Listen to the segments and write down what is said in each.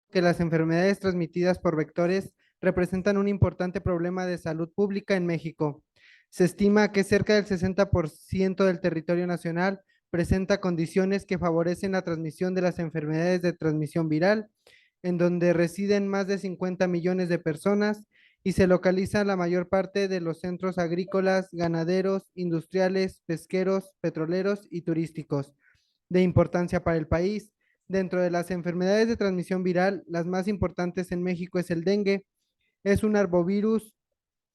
que las enfermedades transmitidas por vectores representan un importante problema de salud pública en México. Se estima que cerca del 60% del territorio nacional presenta condiciones que favorecen la transmisión de las enfermedades de transmisión viral, en donde residen más de 50 millones de personas y se localiza la mayor parte de los centros agrícolas, ganaderos, industriales, pesqueros, petroleros y turísticos de importancia para el país. Dentro de las enfermedades de transmisión viral, las más importantes en México es el dengue. Es un arbovirus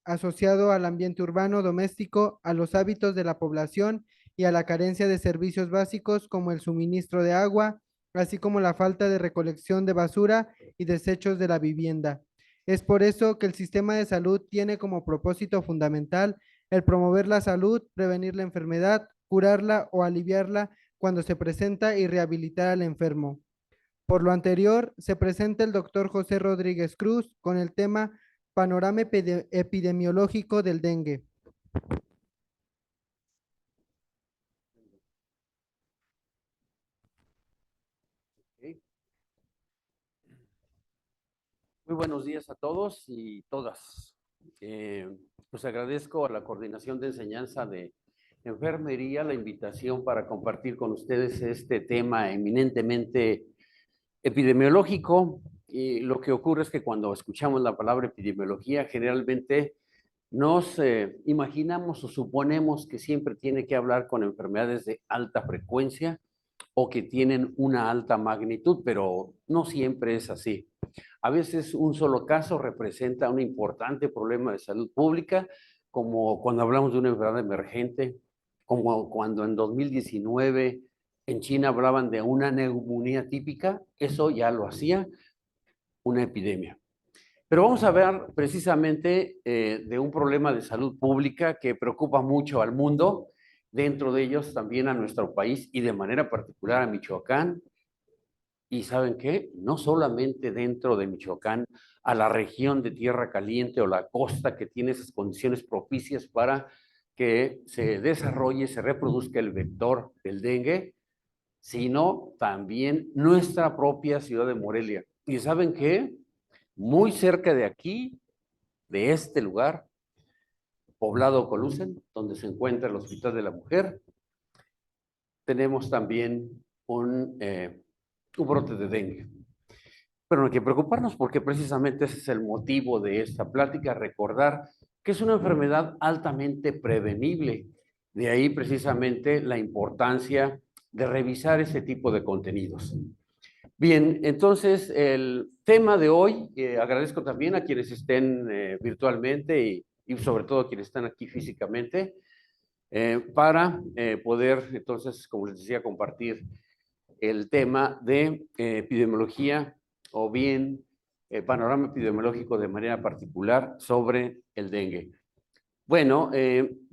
asociado al ambiente urbano doméstico, a los hábitos de la población y a la carencia de servicios básicos como el suministro de agua, así como la falta de recolección de basura y desechos de la vivienda. Es por eso que el sistema de salud tiene como propósito fundamental el promover la salud, prevenir la enfermedad, curarla o aliviarla cuando se presenta y rehabilitar al enfermo. Por lo anterior, se presenta el doctor José Rodríguez Cruz con el tema Panorama epidemiológico del dengue. Okay. Muy buenos días a todos y todas. Pues agradezco a la Coordinación de Enseñanza de Enfermería la invitación para compartir con ustedes este tema eminentemente epidemiológico. Y lo que ocurre es que cuando escuchamos la palabra epidemiología, generalmente nos imaginamos o suponemos que siempre tiene que hablar con enfermedades de alta frecuencia o que tienen una alta magnitud, pero no siempre es así. A veces un solo caso representa un importante problema de salud pública, como cuando hablamos de una enfermedad emergente, como cuando en 2019 en China hablaban de una neumonía típica, eso ya lo hacía una epidemia. Pero vamos a ver precisamente de un problema de salud pública que preocupa mucho al mundo, dentro de ellos también a nuestro país y de manera particular a Michoacán. Y ¿saben qué? No solamente dentro de Michoacán, a la región de Tierra Caliente o la costa que tiene esas condiciones propicias para que se desarrolle, se reproduzca el vector del dengue, sino también nuestra propia ciudad de Morelia. ¿Y saben qué? Muy cerca de aquí, de este lugar, poblado Colusen, donde se encuentra el Hospital de la Mujer, tenemos también un brote de dengue. Pero no hay que preocuparnos porque precisamente ese es el motivo de esta plática, recordar que es una enfermedad altamente prevenible. De ahí precisamente la importancia de revisar ese tipo de contenidos. Bien, entonces el tema de hoy, agradezco también a quienes estén virtualmente y sobre todo a quienes están aquí físicamente, para poder entonces, como les decía, compartir el tema de epidemiología o bien panorama epidemiológico de manera particular sobre el dengue. Bueno,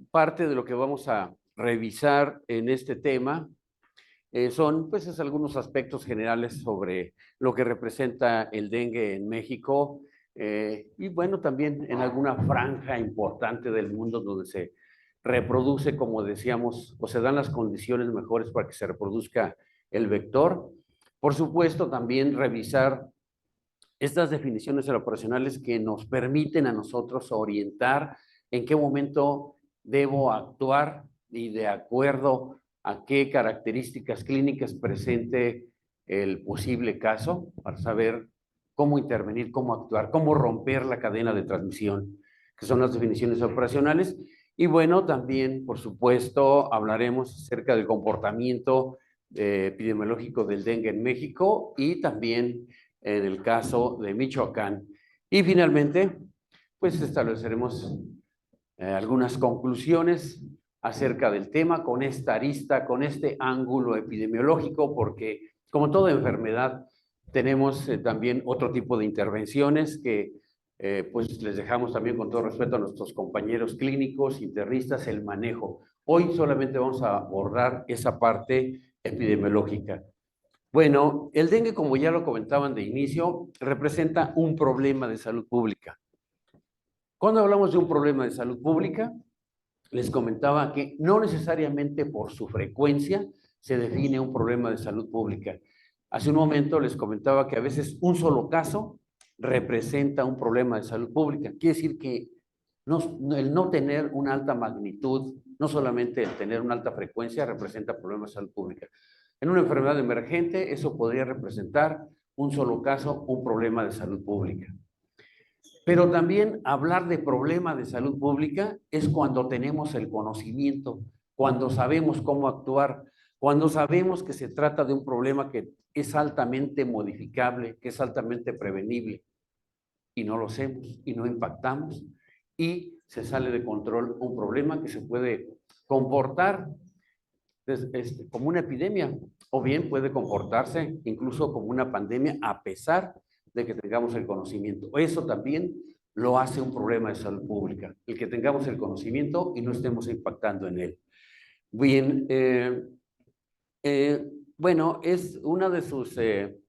parte de lo que vamos a revisar en este tema son pues algunos aspectos generales sobre lo que representa el dengue en México y bueno, también en alguna franja importante del mundo donde se reproduce, como decíamos, o se dan las condiciones mejores para que se reproduzca el vector. Por supuesto, también revisar estas definiciones operacionales que nos permiten a nosotros orientar en qué momento debo actuar y de acuerdo a qué características clínicas presente el posible caso para saber cómo intervenir, cómo actuar, cómo romper la cadena de transmisión, que son las definiciones operacionales. Y bueno, también, por supuesto, hablaremos acerca del comportamiento epidemiológico del dengue en México y también en el caso de Michoacán. Y finalmente, pues estableceremos algunas conclusiones acerca del tema con esta arista, con este ángulo epidemiológico, porque como toda enfermedad, tenemos también otro tipo de intervenciones que pues les dejamos también con todo respeto a nuestros compañeros clínicos, internistas, el manejo. Hoy solamente vamos a abordar esa parte epidemiológica. Bueno, el dengue, como ya lo comentaban de inicio, representa un problema de salud pública. Cuando hablamos de un problema de salud pública, les comentaba que no necesariamente por su frecuencia se define un problema de salud pública. Hace un momento les comentaba que a veces un solo caso representa un problema de salud pública. Quiere decir que el no tener una alta magnitud, no solamente el tener una alta frecuencia, representa problemas de salud pública. En una enfermedad emergente, eso podría representar un solo caso, un problema de salud pública. Pero también hablar de problema de salud pública es cuando tenemos el conocimiento, cuando sabemos cómo actuar, cuando sabemos que se trata de un problema que es altamente modificable, que es altamente prevenible, y no lo hacemos, y no impactamos, y se sale de control un problema que se puede comportar como una epidemia, o bien puede comportarse incluso como una pandemia a pesar de que tengamos el conocimiento. Eso también lo hace un problema de salud pública, el que tengamos el conocimiento y no estemos impactando en él. Bien, bueno, es uno de sus,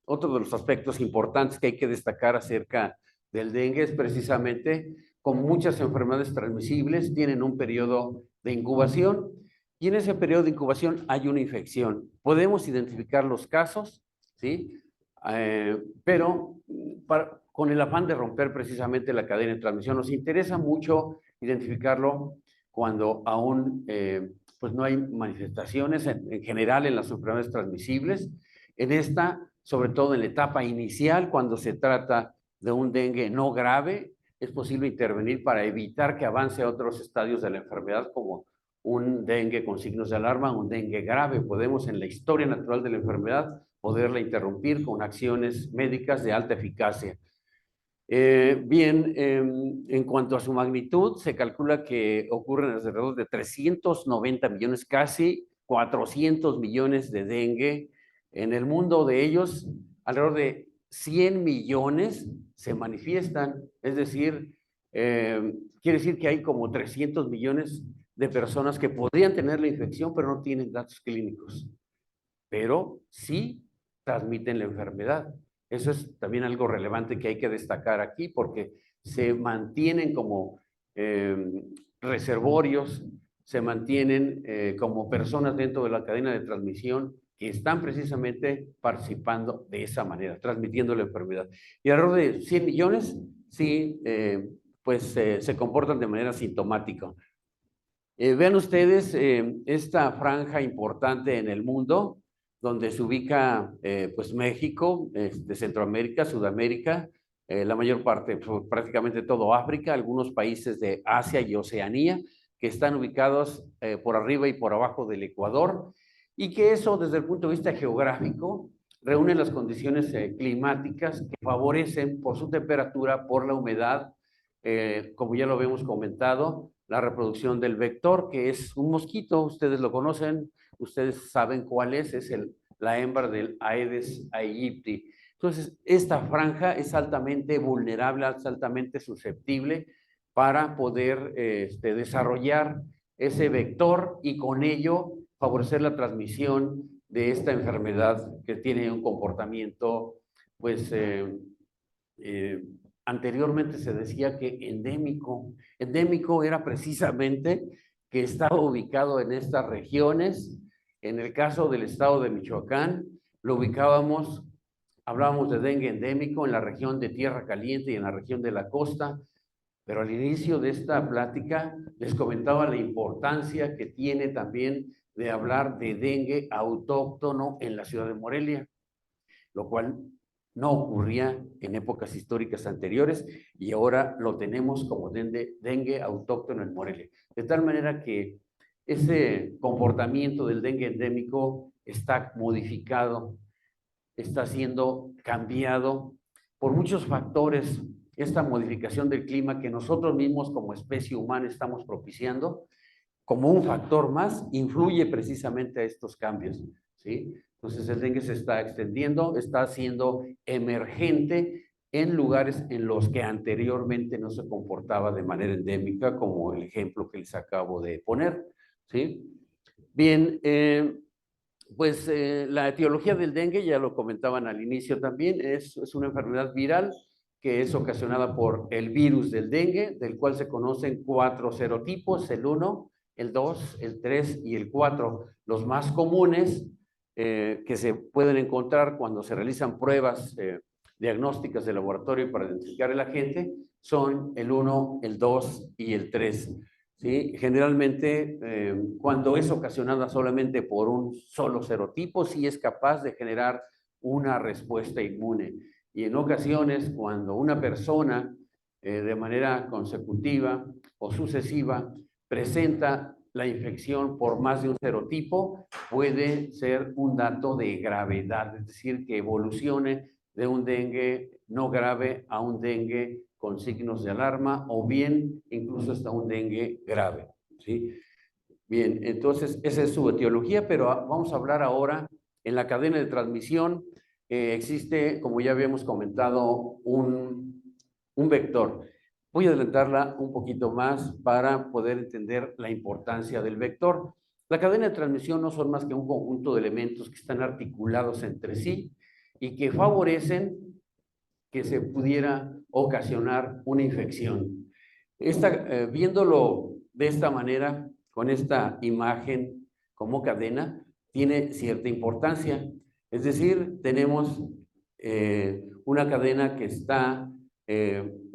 otro de los aspectos importantes que hay que destacar acerca del dengue es precisamente como muchas enfermedades transmisibles tienen un periodo de incubación y en ese periodo de incubación hay una infección. Podemos identificar los casos, ¿sí? Pero con el afán de romper precisamente la cadena de transmisión, nos interesa mucho identificarlo cuando aún pues no hay manifestaciones en general en las enfermedades transmisibles. En esta, sobre todo en la etapa inicial, cuando se trata de un dengue no grave, es posible intervenir para evitar que avance a otros estadios de la enfermedad, como un dengue con signos de alarma, un dengue grave. Podemos, en la historia natural de la enfermedad, poderla interrumpir con acciones médicas de alta eficacia. Bien, en cuanto a su magnitud, se calcula que ocurren alrededor de 390 millones, casi 400 millones de dengue en el mundo. De ellos, alrededor de 100 millones se manifiestan, es decir, quiere decir que hay como 300 millones de personas que podrían tener la infección, pero no tienen datos clínicos, pero sí transmiten la enfermedad. Eso es también algo relevante que hay que destacar aquí, porque se mantienen como reservorios, se mantienen como personas dentro de la cadena de transmisión que están precisamente participando de esa manera, transmitiendo la enfermedad. Y alrededor de 100 millones, sí, pues se comportan de manera sintomática. Vean ustedes esta franja importante en el mundo, donde se ubica pues México, Centroamérica, Sudamérica, la mayor parte, pues, prácticamente todo África, algunos países de Asia y Oceanía, que están ubicados por arriba y por abajo del Ecuador, y que eso desde el punto de vista geográfico reúne las condiciones climáticas que favorecen por su temperatura, por la humedad, como ya lo habíamos comentado, la reproducción del vector, que es un mosquito, ustedes lo conocen, ustedes saben cuál es la hembra del Aedes aegypti. Entonces, esta franja es altamente vulnerable, es altamente susceptible para poder desarrollar ese vector y con ello favorecer la transmisión de esta enfermedad que tiene un comportamiento, pues, anteriormente se decía que endémico. Endémico era precisamente que estaba ubicado en estas regiones. En el caso del estado de Michoacán, lo ubicábamos, hablábamos de dengue endémico en la región de Tierra Caliente y en la región de la costa, pero al inicio de esta plática les comentaba la importancia que tiene también de hablar de dengue autóctono en la ciudad de Morelia, lo cual no ocurría en épocas históricas anteriores y ahora lo tenemos como dengue autóctono en Morelia. De tal manera que ese comportamiento del dengue endémico está modificado, está siendo cambiado por muchos factores. Esta modificación del clima que nosotros mismos como especie humana estamos propiciando, como un factor más, influye precisamente a estos cambios, ¿sí? Entonces el dengue se está extendiendo, está siendo emergente en lugares en los que anteriormente no se comportaba de manera endémica, como el ejemplo que les acabo de poner, ¿sí? Bien, pues la etiología del dengue, ya lo comentaban al inicio también, es una enfermedad viral que es ocasionada por el virus del dengue, del cual se conocen 4 serotipos, el 1, el 2, el 3 y el 4. Los más comunes que se pueden encontrar cuando se realizan pruebas diagnósticas de laboratorio para identificar el agente son el 1, el 2 y el 3. ¿Sí? Generalmente, cuando es ocasionada solamente por un solo serotipo, sí es capaz de generar una respuesta inmune. Y en ocasiones, cuando una persona de manera consecutiva o sucesiva presenta la infección por más de un serotipo, puede ser un dato de gravedad, es decir, que evolucione de un dengue no grave a un dengue con signos de alarma o bien incluso hasta un dengue grave, ¿sí? Bien, entonces esa es su etiología, pero vamos a hablar ahora en la cadena de transmisión. Existe, como ya habíamos comentado, un vector. Voy a adelantarla un poquito más para poder entender la importancia del vector. La cadena de transmisión no son más que un conjunto de elementos que están articulados entre sí y que favorecen que se pudiera ocasionar una infección. Viéndolo de esta manera, con esta imagen como cadena, tiene cierta importancia. Es decir, tenemos una cadena que está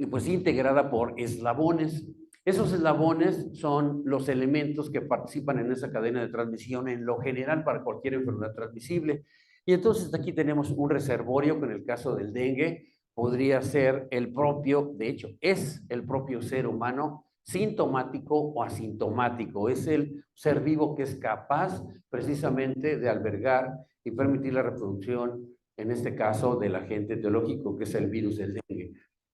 pues integrada por eslabones. Esos eslabones son los elementos que participan en esa cadena de transmisión en lo general para cualquier enfermedad transmisible. Y entonces aquí tenemos un reservorio, que en el caso del dengue podría ser el propio, de hecho es el propio ser humano, sintomático o asintomático. Es el ser vivo que es capaz precisamente de albergar y permitir la reproducción, en este caso, del agente etiológico, que es el virus del dengue.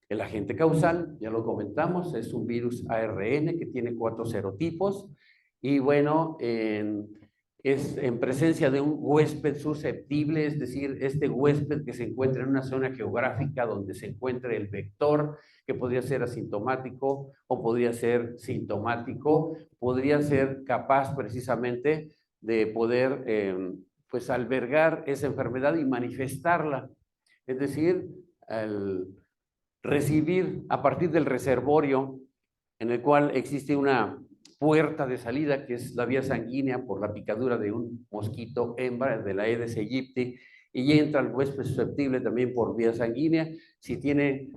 El agente causal, ya lo comentamos, es un virus ARN que tiene 4 serotipos y bueno, es en presencia de un huésped susceptible, es decir, este huésped que se encuentra en una zona geográfica donde se encuentra el vector, que podría ser asintomático o podría ser sintomático, podría ser capaz precisamente de poder pues albergar esa enfermedad y manifestarla. Es decir, al recibir a partir del reservorio en el cual existe una puerta de salida, que es la vía sanguínea por la picadura de un mosquito hembra de la Aedes aegypti, y entra el huésped susceptible también por vía sanguínea. Si tiene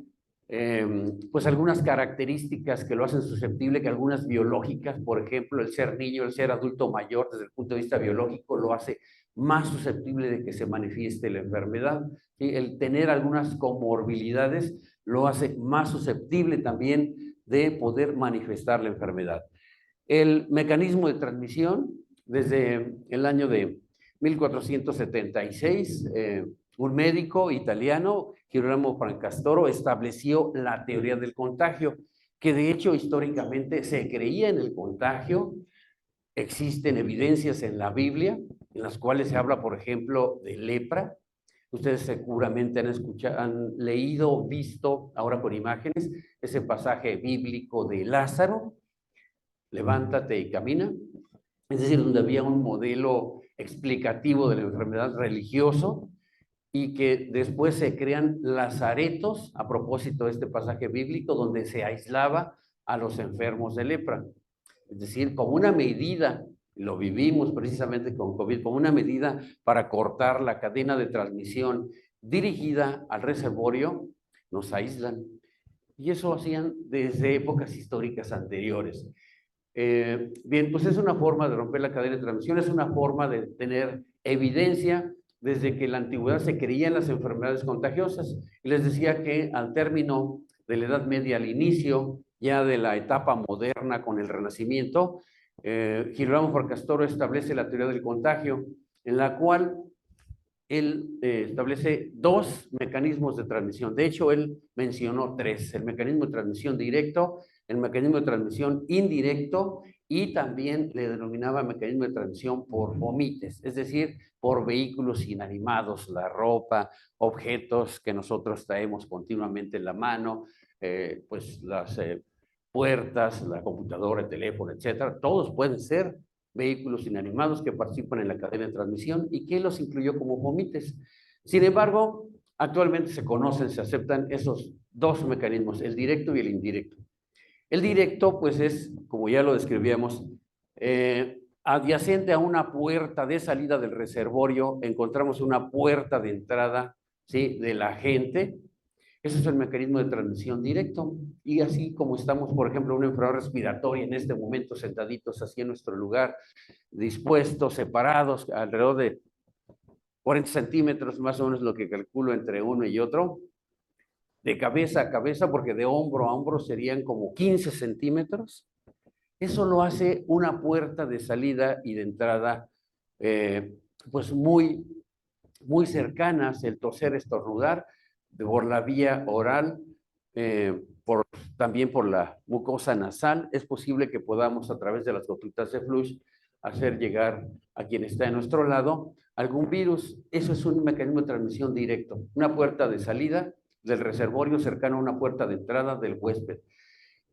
pues algunas características que lo hacen susceptible, que algunas biológicas, por ejemplo, el ser niño, el ser adulto mayor, desde el punto de vista biológico, lo hace más susceptible de que se manifieste la enfermedad. ¿Sí? El tener algunas comorbilidades lo hace más susceptible también de poder manifestar la enfermedad. El mecanismo de transmisión, desde el año de 1476, un médico italiano, Girolamo Francastoro, estableció la teoría del contagio, que de hecho históricamente se creía en el contagio. Existen evidencias en la Biblia en las cuales se habla, por ejemplo, de lepra. Ustedes seguramente han leído, visto, ahora con imágenes, ese pasaje bíblico de Lázaro, levántate y camina. Es decir, donde había un modelo explicativo de la enfermedad religioso y que después se crean lazaretos a propósito de este pasaje bíblico donde se aislaba a los enfermos de lepra. Es decir, como una medida, lo vivimos precisamente con COVID, como una medida para cortar la cadena de transmisión dirigida al reservorio, nos aíslan. Y eso hacían desde épocas históricas anteriores. Bien, pues es una forma de romper la cadena de transmisión, es una forma de tener evidencia desde que en la antigüedad se creían las enfermedades contagiosas. Y les decía que al término de la Edad Media, al inicio ya de la etapa moderna con el Renacimiento, Girolamo Fracastoro establece la teoría del contagio, en la cual él establece 2 mecanismos de transmisión. De hecho, él mencionó 3: el mecanismo de transmisión directo, el mecanismo de transmisión indirecto y también le denominaba mecanismo de transmisión por vomites, es decir, por vehículos inanimados, la ropa, objetos que nosotros traemos continuamente en la mano, pues las puertas, la computadora, el teléfono, etcétera. Todos pueden ser vehículos inanimados que participan en la cadena de transmisión y que los incluyó como vomites. Sin embargo, actualmente se conocen, se aceptan esos 2 mecanismos, el directo y el indirecto. El directo, pues es, como ya lo describíamos, adyacente a una puerta de salida del reservorio, encontramos una puerta de entrada, ¿sí?, del agente. Ese es el mecanismo de transmisión directo. Y así como estamos, por ejemplo, una enfermedad respiratoria en este momento, sentaditos así en nuestro lugar, dispuestos, separados, alrededor de 40 centímetros, más o menos lo que calculo entre uno y otro, de cabeza a cabeza, porque de hombro a hombro serían como 15 centímetros. Eso lo hace una puerta de salida y de entrada, pues muy cercanas, el toser, estornudar, por la vía oral, también por la mucosa nasal. Es posible que podamos, a través de las gotitas de flush, hacer llegar a quien está a nuestro lado algún virus. Eso es un mecanismo de transmisión directo, una puerta de salida del reservorio cercano a una puerta de entrada del huésped.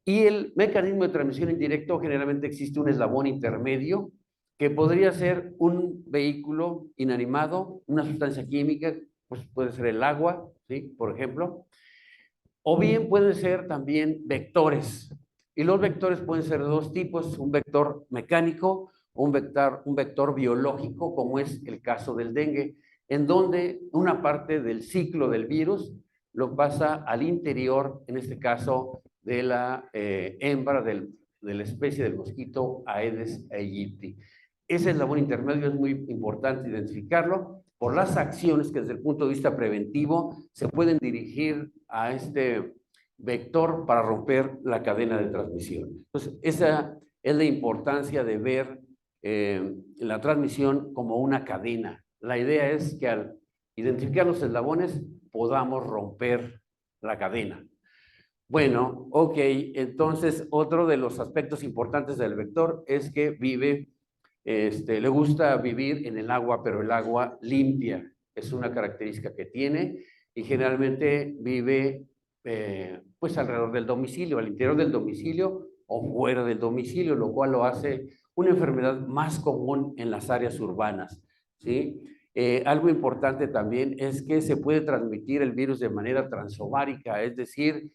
Y el mecanismo de transmisión indirecto, generalmente existe un eslabón intermedio que podría ser un vehículo inanimado, una sustancia química, pues puede ser el agua, ¿sí?, por ejemplo, o bien pueden ser también vectores. Y los vectores pueden ser de dos tipos: un vector mecánico o un vector biológico, como es el caso del dengue, en donde una parte del ciclo del virus lo pasa al interior, en este caso, de la hembra de la especie del mosquito Aedes aegypti. Ese eslabón intermedio es muy importante identificarlo por las acciones que desde el punto de vista preventivo se pueden dirigir a este vector para romper la cadena de transmisión. Entonces, esa es la importancia de ver la transmisión como una cadena. La idea es que al identificar los eslabones podamos romper la cadena. Bueno, ok, entonces otro de los aspectos importantes del vector es que le gusta vivir en el agua, pero el agua limpia. Es una característica que tiene y generalmente vive pues alrededor del domicilio, al interior del domicilio o fuera del domicilio, lo cual lo hace una enfermedad más común en las áreas urbanas, ¿sí? Algo importante también es que se puede transmitir el virus de manera transovárica, es decir,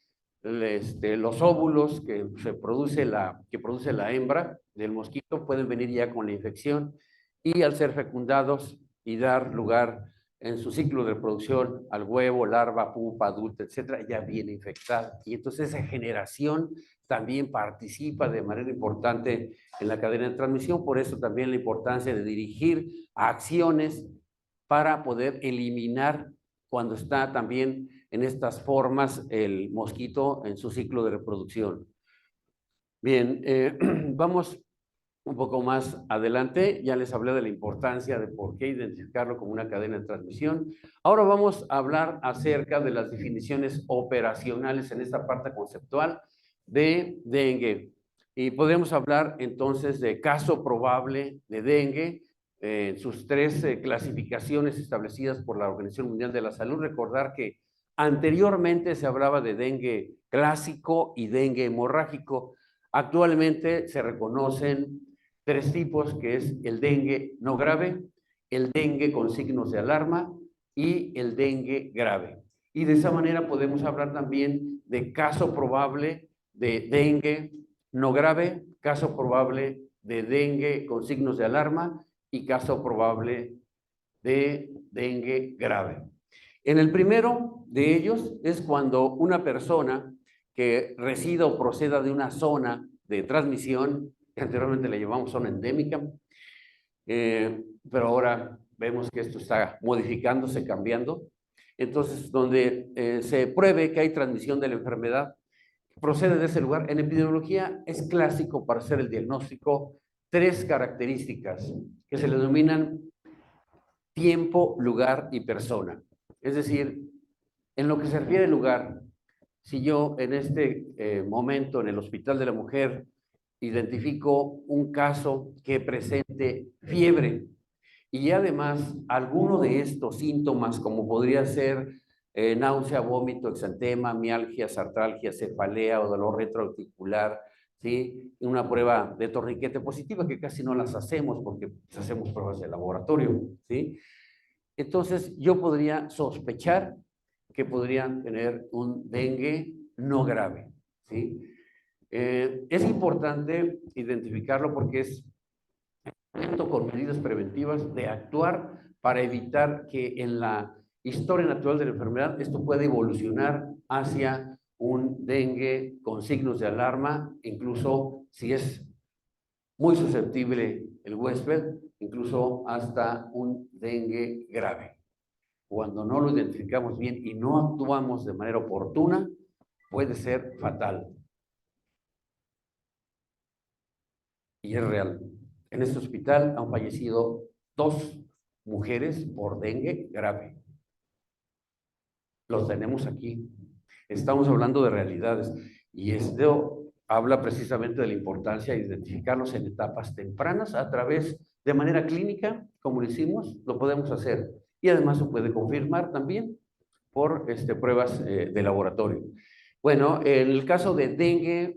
los óvulos que produce la hembra del mosquito pueden venir ya con la infección y al ser fecundados y dar lugar en su ciclo de reproducción al huevo, larva, pupa, adulta, etcétera, ya viene infectada. Y entonces esa generación también participa de manera importante en la cadena de transmisión. Por eso también la importancia de dirigir acciones para poder eliminar cuando está también en estas formas el mosquito en su ciclo de reproducción. Bien, vamos un poco más adelante. Ya les hablé de la importancia de por qué identificarlo como una cadena de transmisión. Ahora vamos a hablar acerca de las definiciones operacionales en esta parte conceptual de dengue. Y podemos hablar entonces de caso probable de dengue, sus tres clasificaciones establecidas por la Organización Mundial de la Salud. Recordar que anteriormente se hablaba de dengue clásico y dengue hemorrágico. Actualmente se reconocen tres tipos, que es el dengue no grave, el dengue con signos de alarma y el dengue grave. Y de esa manera podemos hablar también de caso probable de dengue no grave, caso probable de dengue con signos de alarma y caso probable de dengue grave. En el primero de ellos es cuando una persona que resida o proceda de una zona de transmisión, que anteriormente le llamamos zona endémica, pero ahora vemos que esto está modificándose, cambiando. Entonces, donde se pruebe que hay transmisión de la enfermedad, procede de ese lugar. En epidemiología es clásico para hacer el diagnóstico tres características que se le denominan tiempo, lugar y persona. Es decir, en lo que se refiere al lugar, si yo en este momento en el Hospital de la Mujer identifico un caso que presente fiebre y además alguno de estos síntomas, como podría ser náusea, vómito, exantema, mialgia, artralgia, cefalea o dolor retroarticular, ¿sí? Una prueba de torniquete positiva, que casi no las hacemos porque hacemos pruebas de laboratorio, ¿sí? Entonces yo podría sospechar que podrían tener un dengue no grave, ¿sí? Es importante identificarlo porque es junto con medidas preventivas, de actuar para evitar que en la historia natural de la enfermedad esto pueda evolucionar hacia un dengue con signos de alarma, incluso si es muy susceptible el huésped, incluso hasta un dengue grave. Cuando no lo identificamos bien y no actuamos de manera oportuna, puede ser fatal. Y es real. En este hospital han fallecido 2 mujeres por dengue grave. Los tenemos aquí. Estamos hablando de realidades. Y esto habla precisamente de la importancia de identificarlos en etapas tempranas a través de manera clínica, como lo hicimos, lo podemos hacer. Y además se puede confirmar también por pruebas de laboratorio. Bueno, en el caso de dengue,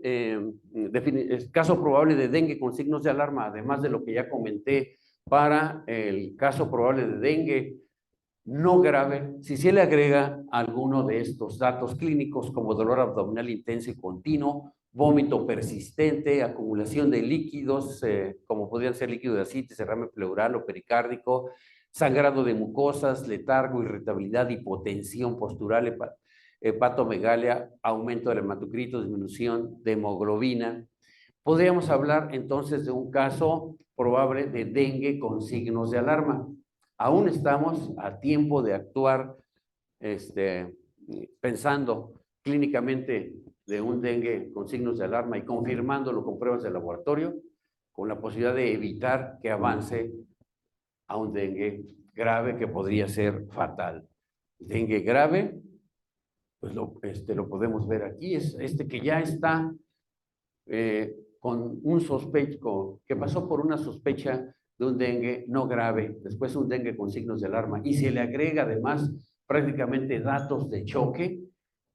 caso probable de dengue con signos de alarma, además de lo que ya comenté, para el caso probable de dengue no grave, si se le agrega alguno de estos datos clínicos como dolor abdominal intenso y continuo, vómito persistente, acumulación de líquidos, como podrían ser líquido de ascites, derrame pleural o pericárdico, sangrado de mucosas, letargo, irritabilidad, hipotensión postural, hepatomegalia, aumento del hematocrito, disminución de hemoglobina. Podríamos hablar entonces de un caso probable de dengue con signos de alarma. Aún estamos a tiempo de actuar pensando clínicamente de un dengue con signos de alarma y confirmándolo con pruebas de laboratorio, con la posibilidad de evitar que avance a un dengue grave que podría ser fatal. Dengue grave, pues lo podemos ver aquí, es que ya está con un sospecho, que pasó por una sospecha de un dengue no grave, después un dengue con signos de alarma, y se le agrega además prácticamente datos de choque,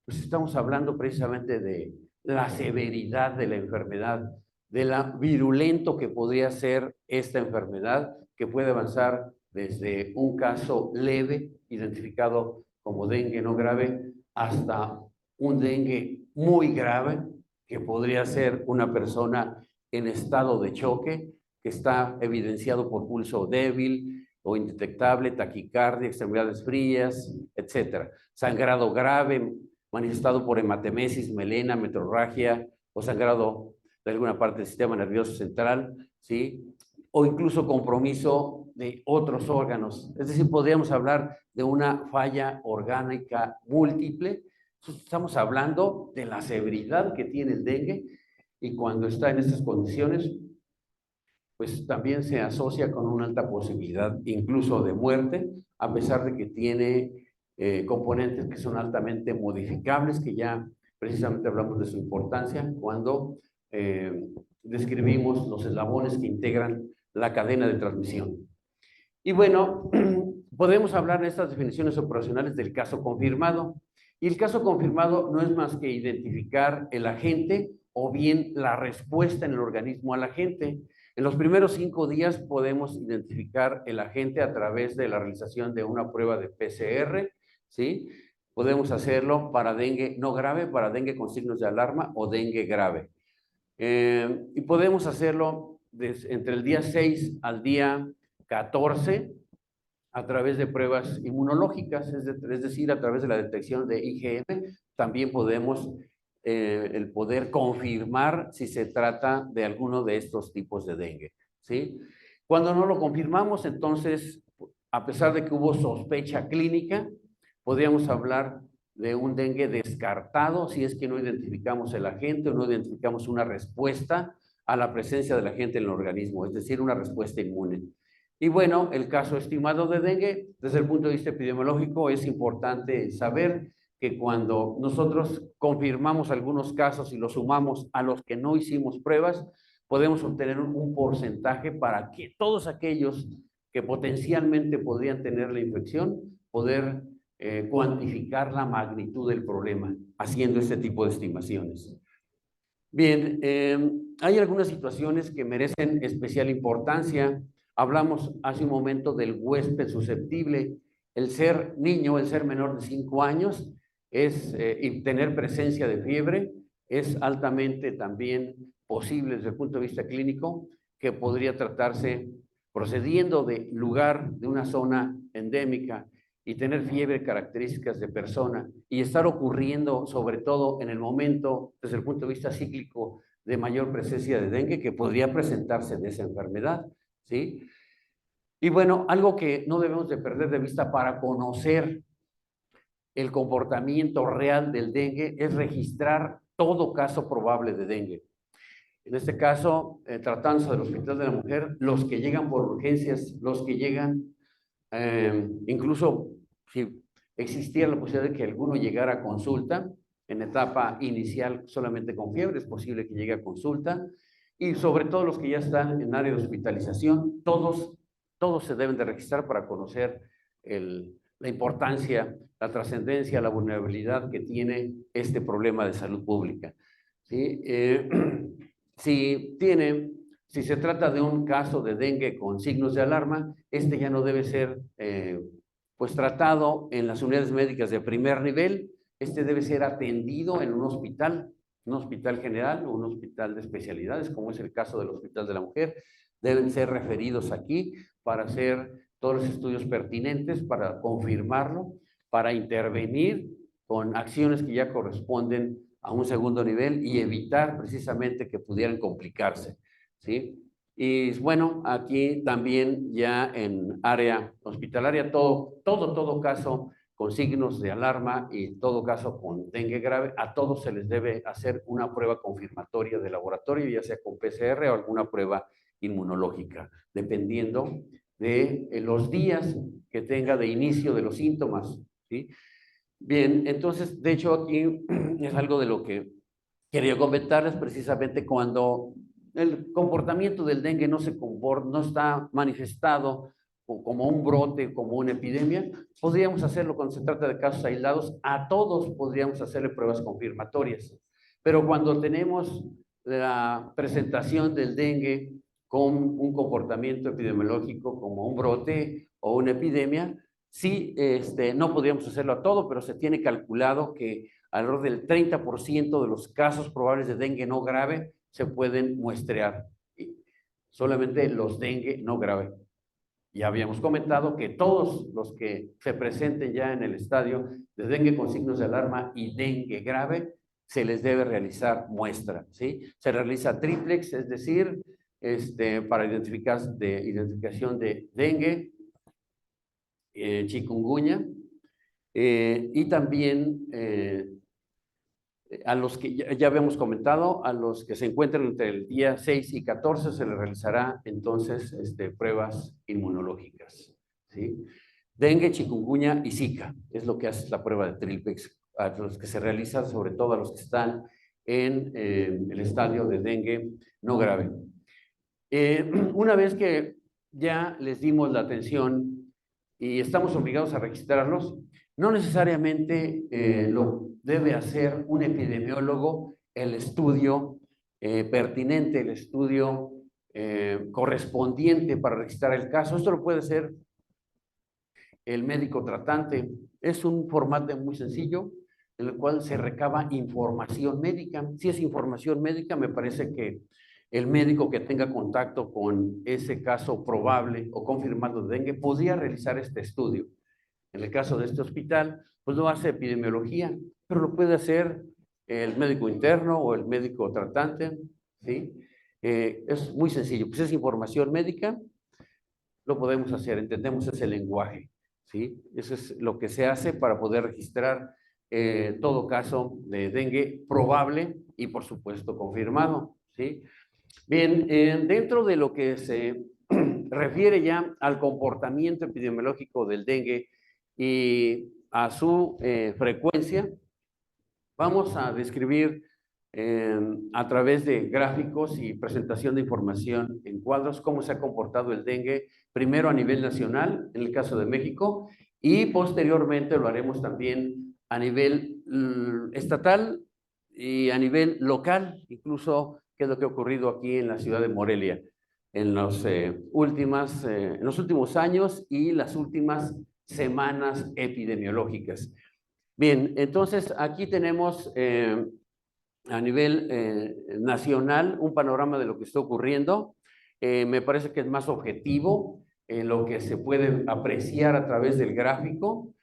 pues estamos hablando precisamente de la severidad de la enfermedad, de la virulento que podría ser esta enfermedad, que puede avanzar desde un caso leve, identificado como dengue no grave, hasta un dengue muy grave, que podría ser una persona en estado de choque, que está evidenciado por pulso débil o indetectable, taquicardia, extremidades frías, etcétera. Sangrado grave, manifestado por hematemesis, melena, metrorragia o sangrado de alguna parte del sistema nervioso central, ¿sí? O incluso compromiso de otros órganos. Es decir, podríamos hablar de una falla orgánica múltiple. Estamos hablando de la severidad que tiene el dengue, y cuando está en estas condiciones, pues también se asocia con una alta posibilidad incluso de muerte, a pesar de que tiene componentes que son altamente modificables, que ya precisamente hablamos de su importancia cuando describimos los eslabones que integran la cadena de transmisión. Y bueno, podemos hablar en estas definiciones operacionales del caso confirmado. Y el caso confirmado no es más que identificar el agente o bien la respuesta en el organismo al agente. En los primeros 5 días podemos identificar el agente a través de la realización de una prueba de PCR, ¿sí? Podemos hacerlo para dengue no grave, para dengue con signos de alarma o dengue grave. Y podemos hacerlo entre el día 6 al día 14 a través de pruebas inmunológicas, es decir, a través de la detección de IgM. También podemos el poder confirmar si se trata de alguno de estos tipos de dengue, ¿sí? Cuando no lo confirmamos, entonces, a pesar de que hubo sospecha clínica, podríamos hablar de un dengue descartado si es que no identificamos el agente o no identificamos una respuesta a la presencia del agente en el organismo, es decir, una respuesta inmune. Y bueno, el caso estimado de dengue, desde el punto de vista epidemiológico, es importante saber que cuando nosotros confirmamos algunos casos y los sumamos a los que no hicimos pruebas, podemos obtener un porcentaje para que todos aquellos que potencialmente podrían tener la infección, poder cuantificar la magnitud del problema, haciendo este tipo de estimaciones. Bien, hay algunas situaciones que merecen especial importancia. Hablamos hace un momento del huésped susceptible. El ser niño, el ser menor de 5 años, y tener presencia de fiebre es altamente también posible desde el punto de vista clínico, que podría tratarse procediendo de lugar de una zona endémica y tener fiebre, características de persona, y estar ocurriendo sobre todo en el momento, desde el punto de vista cíclico, de mayor presencia de dengue, que podría presentarse de esa enfermedad, ¿sí? Y bueno, algo que no debemos de perder de vista para conocer el comportamiento real del dengue es registrar todo caso probable de dengue. En este caso, tratándose del Hospital de la Mujer, los que llegan por urgencias, los que llegan, incluso si existiera la posibilidad de que alguno llegara a consulta, en etapa inicial solamente con fiebre, es posible que llegue a consulta, y sobre todo los que ya están en área de hospitalización, todos se deben de registrar para conocer la importancia, la trascendencia, la vulnerabilidad que tiene este problema de salud pública. ¿Sí? Si se trata de un caso de dengue con signos de alarma, este ya no debe ser pues tratado en las unidades médicas de primer nivel, este debe ser atendido en un hospital general o un hospital de especialidades, como es el caso del Hospital de la Mujer. Deben ser referidos aquí para hacer todos los estudios pertinentes, para confirmarlo, para intervenir con acciones que ya corresponden a un segundo nivel y evitar precisamente que pudieran complicarse, ¿sí? Y bueno, aquí también ya en área hospitalaria, todo caso con signos de alarma y todo caso con dengue grave, a todos se les debe hacer una prueba confirmatoria de laboratorio, ya sea con PCR o alguna prueba inmunológica, dependiendo de los días que tenga de inicio de los síntomas, ¿sí? Bien, entonces, de hecho, aquí es algo de lo que quería comentarles precisamente cuando el comportamiento del dengue no está manifestado como un brote, como una epidemia, podríamos hacerlo cuando se trata de casos aislados, a todos podríamos hacerle pruebas confirmatorias. Pero cuando tenemos la presentación del dengue con un comportamiento epidemiológico como un brote o una epidemia, sí, no podríamos hacerlo a todo, pero se tiene calculado que alrededor del 30% de los casos probables de dengue no grave se pueden muestrear. Solamente los dengue no grave. Ya habíamos comentado que todos los que se presenten ya en el estadio de dengue con signos de alarma y dengue grave, se les debe realizar muestra, ¿sí? Se realiza triplex, es decir, para identificación de dengue, chikungunya, y también a los que ya habíamos comentado, a los que se encuentran entre el día 6 y 14 se les realizará entonces pruebas inmunológicas, ¿sí? Dengue, chikungunya y Zika es lo que hace la prueba de triplex, a los que se realiza sobre todo a los que están en el estadio de dengue no grave. Una vez que ya les dimos la atención y estamos obligados a registrarlos, no necesariamente lo debe hacer un epidemiólogo el estudio pertinente, el estudio correspondiente para registrar el caso. Esto lo puede hacer el médico tratante. Es un formato muy sencillo en el cual se recaba información médica. Si es información médica, me parece que el médico que tenga contacto con ese caso probable o confirmado de dengue podría realizar este estudio. En el caso de este hospital, pues no hace epidemiología, pero lo puede hacer el médico interno o el médico tratante, ¿sí? Es muy sencillo, pues es información médica, lo podemos hacer, entendemos ese lenguaje, ¿sí? Eso es lo que se hace para poder registrar todo caso de dengue probable y por supuesto confirmado, ¿sí? Bien, dentro de lo que se refiere ya al comportamiento epidemiológico del dengue y a su frecuencia, vamos a describir a través de gráficos y presentación de información en cuadros cómo se ha comportado el dengue, primero a nivel nacional, en el caso de México, y posteriormente lo haremos también a nivel estatal y a nivel local, incluso qué es lo que ha ocurrido aquí en la ciudad de Morelia en los últimos años y las últimas semanas epidemiológicas. Bien, entonces aquí tenemos a nivel nacional un panorama de lo que está ocurriendo. Me parece que es más objetivo lo que se puede apreciar a través del gráfico.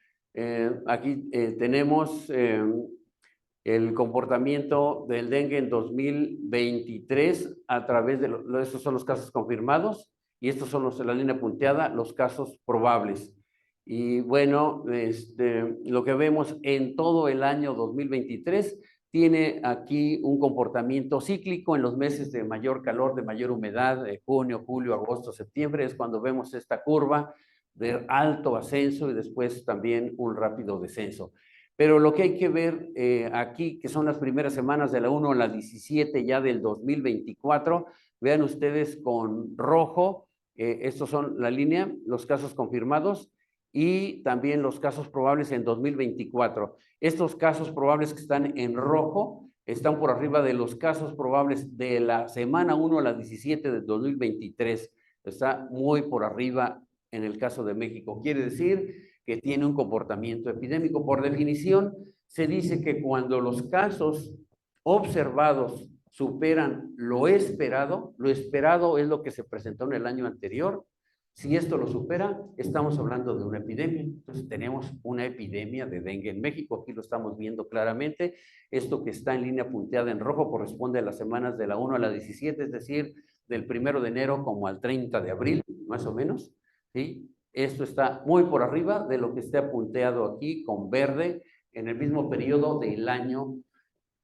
Aquí tenemos el comportamiento del dengue en 2023 a través de estos son los casos confirmados y estos son la línea punteada, los casos probables. Y bueno, lo que vemos en todo el año 2023 tiene aquí un comportamiento cíclico en los meses de mayor calor, de mayor humedad, junio, julio, agosto, septiembre, es cuando vemos esta curva de alto ascenso y después también un rápido descenso. Pero lo que hay que ver aquí, que son las primeras semanas de la 1 a la 17 ya del 2024, vean ustedes con rojo, estos son la línea, los casos confirmados y también los casos probables en 2024. Estos casos probables que están en rojo están por arriba de los casos probables de la semana 1 a la 17 del 2023. Está muy por arriba en el caso de México. Quiere decir que tiene un comportamiento epidémico. Por definición, se dice que cuando los casos observados superan lo esperado es lo que se presentó en el año anterior. Si esto lo supera, estamos hablando de una epidemia. Entonces tenemos una epidemia de dengue en México. Aquí lo estamos viendo claramente. Esto que está en línea punteada en rojo corresponde a las semanas de la 1 a la 17, es decir, del 1 de enero como al 30 de abril, más o menos. ¿Sí? Esto está muy por arriba de lo que está punteado aquí con verde en el mismo periodo del año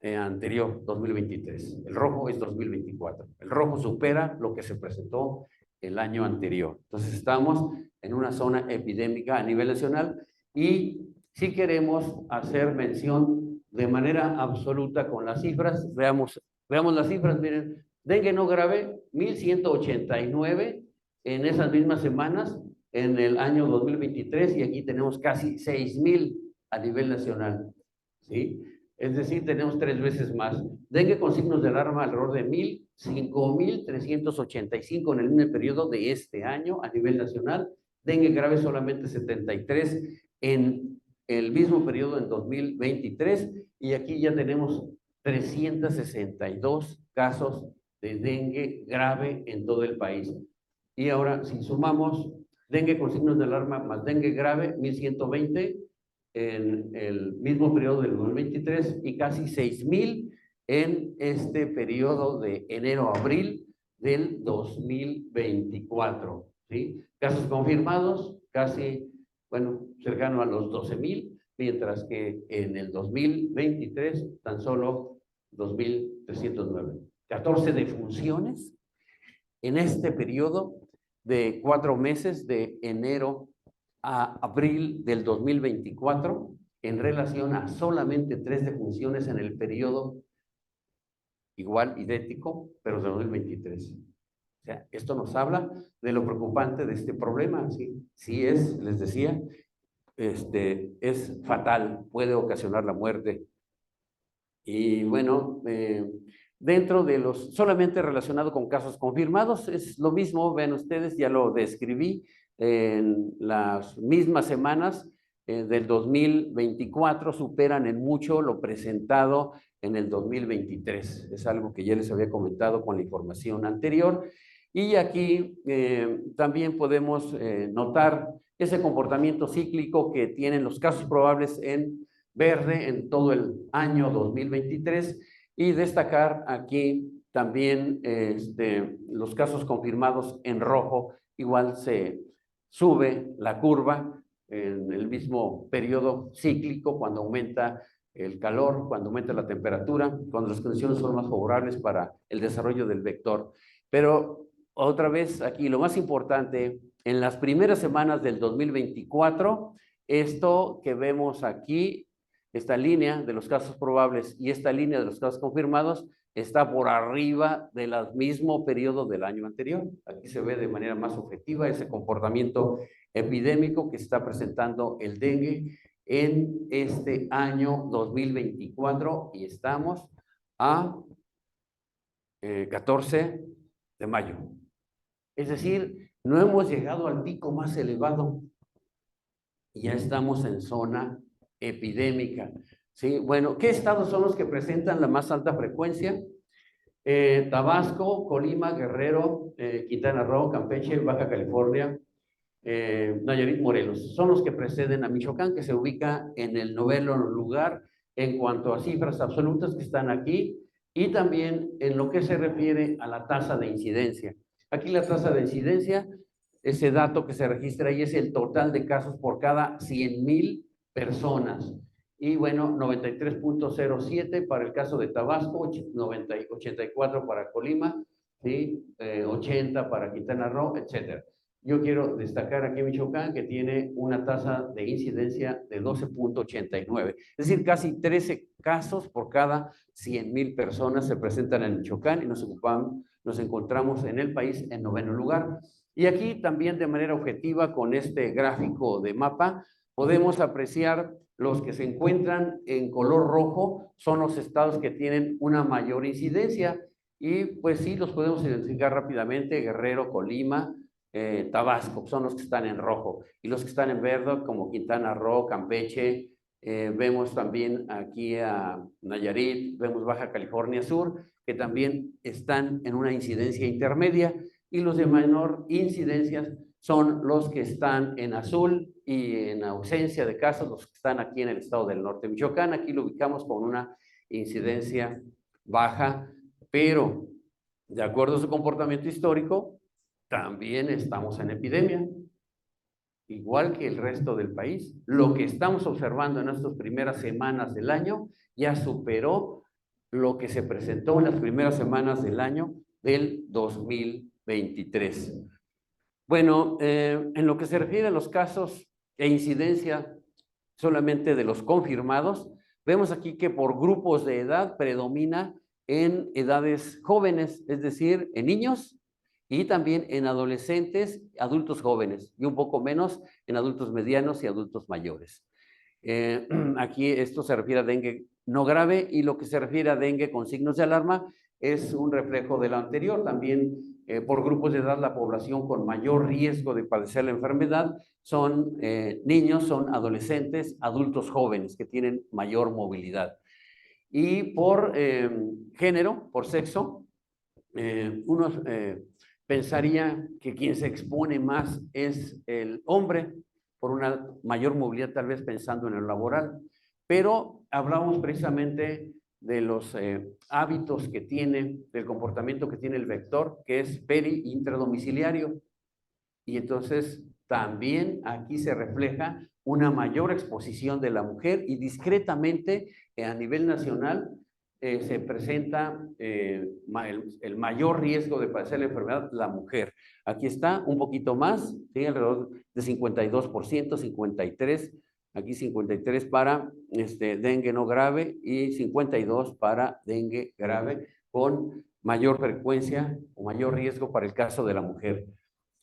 anterior, 2023. El rojo es 2024. El rojo supera lo que se presentó el año anterior. Entonces estamos en una zona epidémica a nivel nacional y si queremos hacer mención de manera absoluta con las cifras, veamos las cifras, miren, dengue no grave, 1,189 en esas mismas semanas en el año 2023 y aquí tenemos casi 6,000 a nivel nacional, ¿sí? Es decir, tenemos 3 veces más. Dengue con signos de alarma alrededor de 5,385 en el mismo periodo de este año a nivel nacional. Dengue grave solamente 73 en el mismo periodo en 2023 y aquí ya tenemos 362 casos de dengue grave en todo el país. Y ahora, si sumamos dengue con signos de alarma más dengue grave, 1,120 en el mismo periodo del 2023 y casi 6,000 en este periodo de enero a abril del 2024. ¿Sí? Casos confirmados, casi, bueno, cercano a los 12,000, mientras que en el 2023 tan solo 2,309. 14 defunciones en este periodo de 4 meses, de enero a abril del 2024, en relación a solamente 3 defunciones en el periodo igual, idéntico, pero de 2023. O sea, esto nos habla de lo preocupante de este problema. Sí es, les decía, es fatal, puede ocasionar la muerte. Y bueno, dentro de los, solamente relacionado con casos confirmados, es lo mismo, ven ustedes, ya lo describí, en las mismas semanas del 2024 superan en mucho lo presentado en el 2023. Es algo que ya les había comentado con la información anterior. Y aquí también podemos notar ese comportamiento cíclico que tienen los casos probables en verde en todo el año 2023 y destacar aquí también los casos confirmados en rojo, igual se sube la curva en el mismo periodo cíclico cuando aumenta el calor, cuando aumenta la temperatura, cuando las condiciones son más favorables para el desarrollo del vector. Pero otra vez aquí, lo más importante, en las primeras semanas del 2024, esto que vemos aquí, esta línea de los casos probables y esta línea de los casos confirmados está por arriba del mismo periodo del año anterior. Aquí se ve de manera más objetiva ese comportamiento epidémico que está presentando el dengue en este año 2024 y estamos a 14 de mayo. Es decir, no hemos llegado al pico más elevado y ya estamos en zona epidémica. ¿Sí? Bueno, ¿qué estados son los que presentan la más alta frecuencia? Tabasco, Colima, Guerrero, Quintana Roo, Campeche, Baja California, Nayarit, Morelos. Son los que preceden a Michoacán, que se ubica en el noveno lugar en cuanto a cifras absolutas que están aquí y también en lo que se refiere a la tasa de incidencia. Aquí la tasa de incidencia, ese dato que se registra ahí es el total de casos por cada 100,000 personas. Y bueno, 93.07 para el caso de Tabasco, 84 para Colima, ¿sí? 80 para Quintana Roo, etcétera. Yo quiero destacar aquí Michoacán, que tiene una tasa de incidencia de 12.89, es decir, casi 13 casos por cada 100,000 personas se presentan en Michoacán y nos encontramos en el país en noveno lugar. Y aquí también de manera objetiva, con este gráfico de mapa, podemos apreciar los que se encuentran en color rojo, son los estados que tienen una mayor incidencia. Y pues sí, los podemos identificar rápidamente: Guerrero, Colima, Tabasco, son los que están en rojo, y los que están en verde como Quintana Roo, Campeche, vemos también aquí a Nayarit, vemos Baja California Sur, que también están en una incidencia intermedia, y los de menor incidencia son los que están en azul y en ausencia de casos, los que están aquí en el estado del norte. Michoacán, aquí lo ubicamos con una incidencia baja, pero de acuerdo a su comportamiento histórico, también estamos en epidemia, igual que el resto del país. Lo que estamos observando en estas primeras semanas del año ya superó lo que se presentó en las primeras semanas del año del 2023. Bueno, en lo que se refiere a los casos e incidencia solamente de los confirmados, vemos aquí que por grupos de edad predomina en edades jóvenes, es decir, en niños, y también en adolescentes, adultos jóvenes, y un poco menos en adultos medianos y adultos mayores. Aquí esto se refiere a dengue no grave, y lo que se refiere a dengue con signos de alarma es un reflejo de lo anterior. También por grupos de edad, la población con mayor riesgo de padecer la enfermedad son niños, son adolescentes, adultos jóvenes que tienen mayor movilidad. Y por género, por sexo, uno pensaría que quien se expone más es el hombre, por una mayor movilidad, tal vez pensando en el laboral, pero hablamos precisamente de los hábitos que tiene, del comportamiento que tiene el vector, que es peri-intradomiciliario, y entonces también aquí se refleja una mayor exposición de la mujer, y discretamente a nivel nacional se presenta el mayor riesgo de padecer la enfermedad, la mujer. Aquí está un poquito más, ¿sí? Alrededor de 52%, 53%, aquí 53 para dengue no grave y 52 para dengue grave, con mayor frecuencia o mayor riesgo para el caso de la mujer.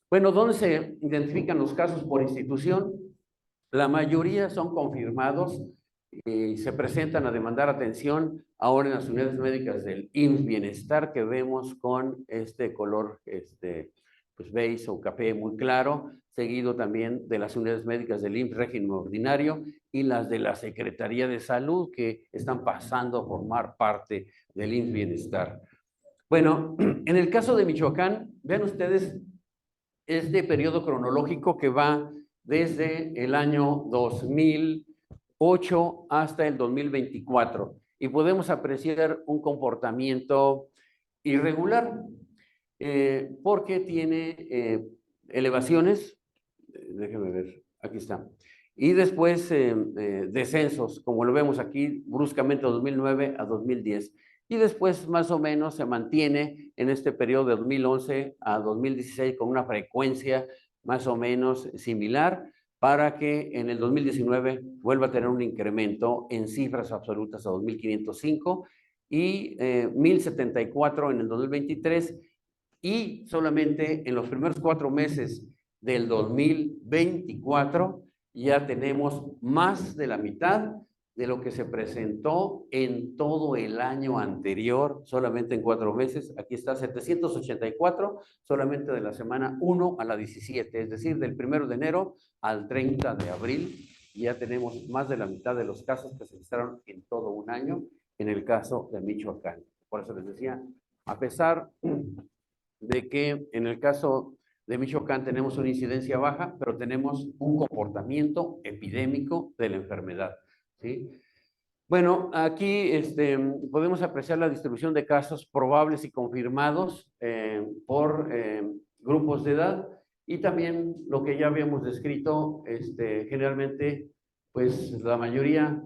Bueno, ¿dónde se identifican los casos por institución? La mayoría son confirmados y se presentan a demandar atención ahora en las unidades médicas del IMSS Bienestar, que vemos con este color pues beige o café muy claro, seguido también de las unidades médicas del IMSS régimen ordinario y las de la Secretaría de Salud, que están pasando a formar parte del IMSS Bienestar. Bueno, en el caso de Michoacán, vean ustedes este periodo cronológico que va desde el año 2008 hasta el 2024, y podemos apreciar un comportamiento irregular, porque tiene elevaciones, déjenme ver, aquí está, y después descensos, como lo vemos aquí, bruscamente de 2009 a 2010. Y después más o menos se mantiene en este periodo de 2011 a 2016 con una frecuencia más o menos similar, para que en el 2019 vuelva a tener un incremento en cifras absolutas a 2.505 y 1.074 en el 2023, y solamente en los primeros 4 meses del 2024 ya tenemos más de la mitad de lo que se presentó en todo el año anterior, solamente en 4 meses. Aquí está 784, solamente de la semana 1 a la 17, es decir, del 1 de enero al 30 de abril, ya tenemos más de la mitad de los casos que se registraron en todo un año en el caso de Michoacán. Por eso les decía, a pesar de que en el caso de Michoacán tenemos una incidencia baja, pero tenemos un comportamiento epidémico de la enfermedad, ¿sí? Bueno, aquí podemos apreciar la distribución de casos probables y confirmados por grupos de edad y también lo que ya habíamos descrito, generalmente, pues la mayoría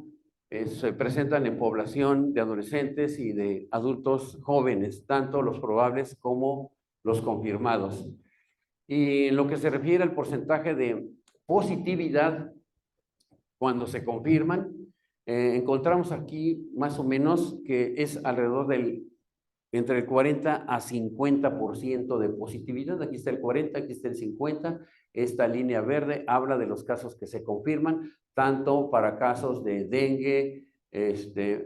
se presentan en población de adolescentes y de adultos jóvenes, tanto los probables como los confirmados. Y en lo que se refiere al porcentaje de positividad cuando se confirman, encontramos aquí más o menos que es alrededor del entre el 40 a 50% de positividad. Aquí está el 40, aquí está el 50. Esta línea verde habla de los casos que se confirman, tanto para casos de dengue, dengue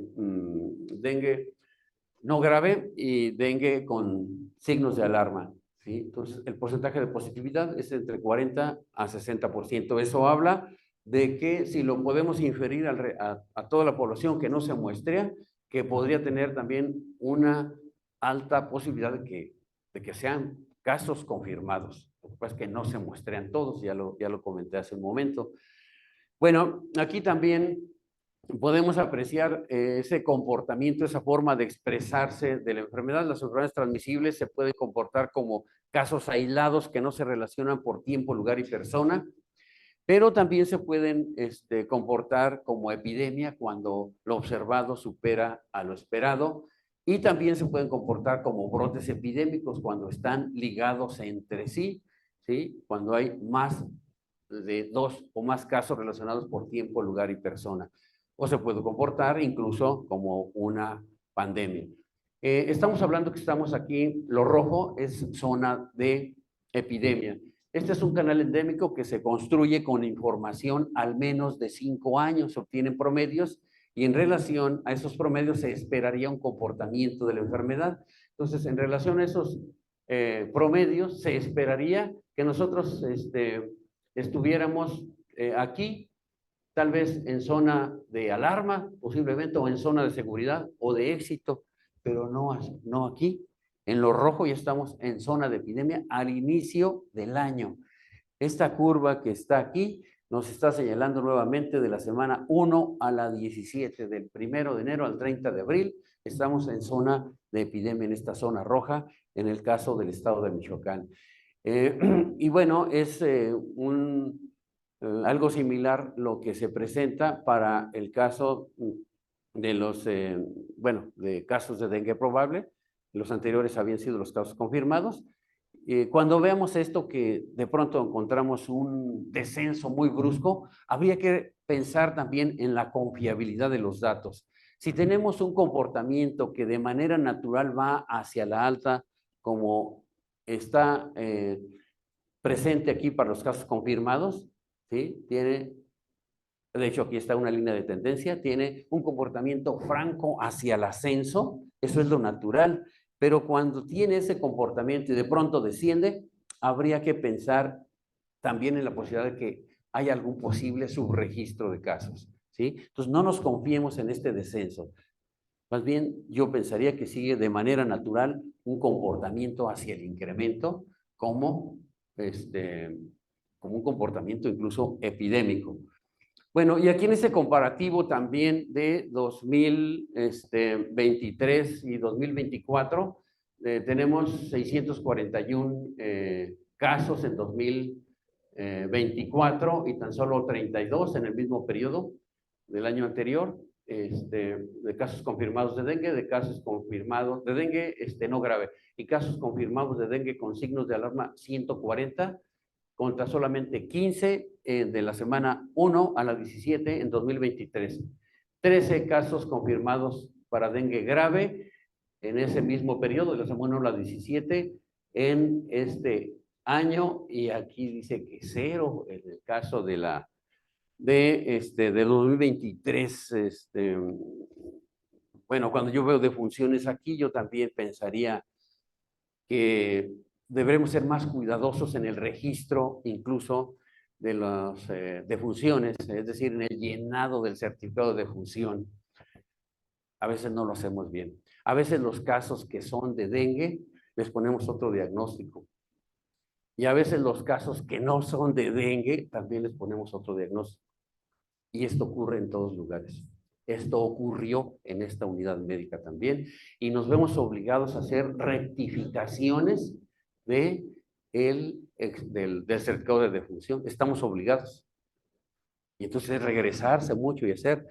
no grave y dengue con signos de alarma, ¿sí? Entonces, el porcentaje de positividad es entre 40 a 60%. Eso habla de que si lo podemos inferir a toda la población que no se muestrea, que podría tener también una alta posibilidad de que sean casos confirmados. Lo que pasa es que no se muestrean todos, ya lo comenté hace un momento. Bueno, aquí también podemos apreciar ese comportamiento, esa forma de expresarse de la enfermedad. Las enfermedades transmisibles se pueden comportar como casos aislados que no se relacionan por tiempo, lugar y persona, pero también se pueden comportar como epidemia cuando lo observado supera a lo esperado, y también se pueden comportar como brotes epidémicos cuando están ligados entre sí, ¿sí? Cuando hay más de 2 o más casos relacionados por tiempo, lugar y persona. O se puede comportar incluso como una pandemia. Estamos hablando que estamos aquí, lo rojo es zona de epidemia. Este es un canal endémico que se construye con información al menos de 5 años, se obtienen promedios y en relación a esos promedios se esperaría un comportamiento de la enfermedad. Entonces, en relación a esos promedios, se esperaría que nosotros estuviéramos aquí, tal vez en zona de alarma, posiblemente, o en zona de seguridad o de éxito, pero no aquí. En lo rojo ya estamos en zona de epidemia al inicio del año. Esta curva que está aquí nos está señalando nuevamente de la semana 1 a la 17, del 1 de enero al 30 de abril. Estamos en zona de epidemia, en esta zona roja, en el caso del estado de Michoacán. Y bueno, es algo similar lo que se presenta para el caso de los, de casos de dengue probable. Los anteriores habían sido los casos confirmados. Cuando veamos esto que de pronto encontramos un descenso muy brusco, habría que pensar también en la confiabilidad de los datos. Si tenemos un comportamiento que de manera natural va hacia la alta, como está presente aquí para los casos confirmados, ¿sí? De hecho, aquí está una línea de tendencia, tiene un comportamiento franco hacia el ascenso, eso es lo natural, pero cuando tiene ese comportamiento y de pronto desciende, habría que pensar también en la posibilidad de que haya algún posible subregistro de casos, ¿sí? Entonces, no nos confiemos en este descenso. Más bien, yo pensaría que sigue de manera natural un comportamiento hacia el incremento como, como un comportamiento incluso epidémico. Bueno, y aquí en ese comparativo también de 2023 y 2024, tenemos 641 casos en 2024 y tan solo 32 en el mismo periodo del año anterior, de casos confirmados de casos confirmados de dengue no grave, y casos confirmados de dengue con signos de alarma 140, contra solamente 15 de la semana 1 a la 17 en 2023. 13 casos confirmados para dengue grave en ese mismo periodo, de la semana 1 a la 17, en este año, y aquí dice que 0 en el caso de 2023. Bueno, cuando yo veo defunciones aquí, yo también pensaría que deberemos ser más cuidadosos en el registro incluso de las defunciones, es decir, en el llenado del certificado de defunción. A veces no lo hacemos bien. A veces los casos que son de dengue, les ponemos otro diagnóstico. Y a veces los casos que no son de dengue, también les ponemos otro diagnóstico. Y esto ocurre en todos lugares. Esto ocurrió en esta unidad médica también. Y nos vemos obligados a hacer rectificaciones del certificado de defunción. Estamos obligados. Y entonces regresarse mucho y hacer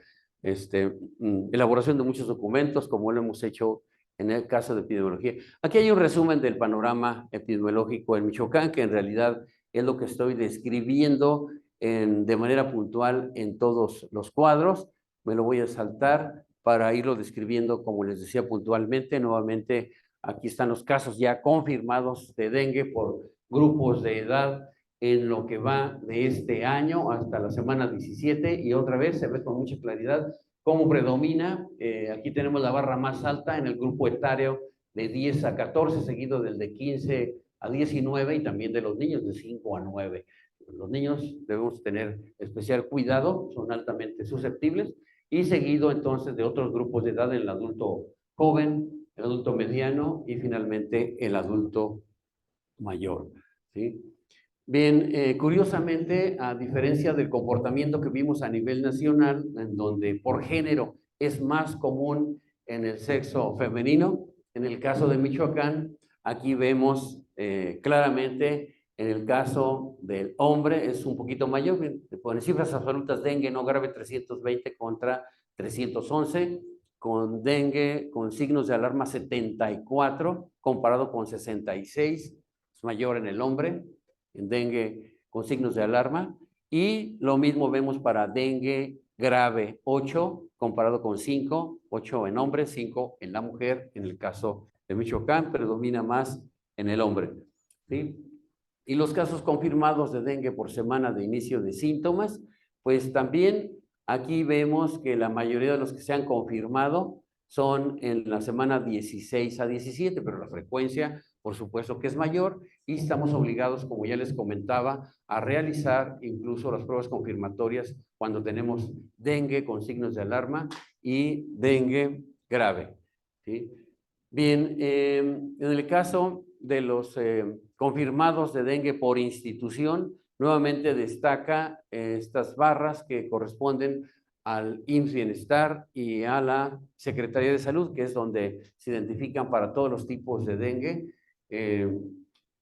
elaboración de muchos documentos, como lo hemos hecho en el caso de epidemiología. Aquí hay un resumen del panorama epidemiológico en Michoacán, que en realidad es lo que estoy describiendo de manera puntual en todos los cuadros. Me lo voy a saltar para irlo describiendo, como les decía, puntualmente. Nuevamente, aquí están los casos ya confirmados de dengue por grupos de edad en lo que va de este año hasta la semana 17, y otra vez se ve con mucha claridad cómo predomina. Aquí tenemos la barra más alta en el grupo etario de 10 a 14, seguido del de 15 a 19 y también de los niños de 5 a 9. Los niños debemos tener especial cuidado, son altamente susceptibles, y seguido entonces de otros grupos de edad, el adulto joven, el adulto mediano y finalmente el adulto mayor, ¿sí? Bien, curiosamente, a diferencia del comportamiento que vimos a nivel nacional, en donde por género es más común en el sexo femenino, en el caso de Michoacán, aquí vemos claramente en el caso del hombre es un poquito mayor. Con cifras absolutas, dengue no grave 320 contra 311, con dengue con signos de alarma 74 comparado con 66, es mayor en el hombre, en dengue con signos de alarma, y lo mismo vemos para dengue grave 8 comparado con 5, 8 en hombre, 5 en la mujer. En el caso de Michoacán predomina más en el hombre, ¿sí? Y los casos confirmados de dengue por semana de inicio de síntomas, pues también aquí vemos que la mayoría de los que se han confirmado son en la semana 16 a 17, pero la frecuencia, por supuesto que es mayor, y estamos obligados, como ya les comentaba, a realizar incluso las pruebas confirmatorias cuando tenemos dengue con signos de alarma y dengue grave, ¿sí? Bien, en el caso de los confirmados de dengue por institución, nuevamente destaca estas barras que corresponden al IMSS Bienestar y a la Secretaría de Salud, que es donde se identifican para todos los tipos de dengue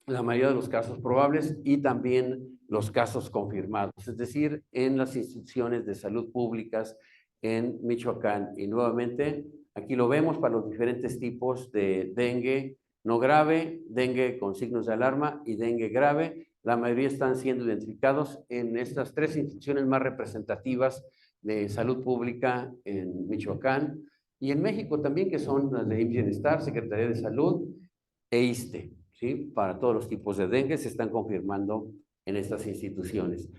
la mayoría de los casos probables y también los casos confirmados, es decir, en las instituciones de salud públicas en Michoacán. Y nuevamente, aquí lo vemos para los diferentes tipos de dengue no grave, dengue con signos de alarma y dengue grave. La mayoría están siendo identificados en estas tres instituciones más representativas de salud pública en Michoacán y en México también, que son las de IMSS Bienestar, Secretaría de Salud e ISSSTE, ¿sí? Para todos los tipos de dengue se están confirmando en estas instituciones.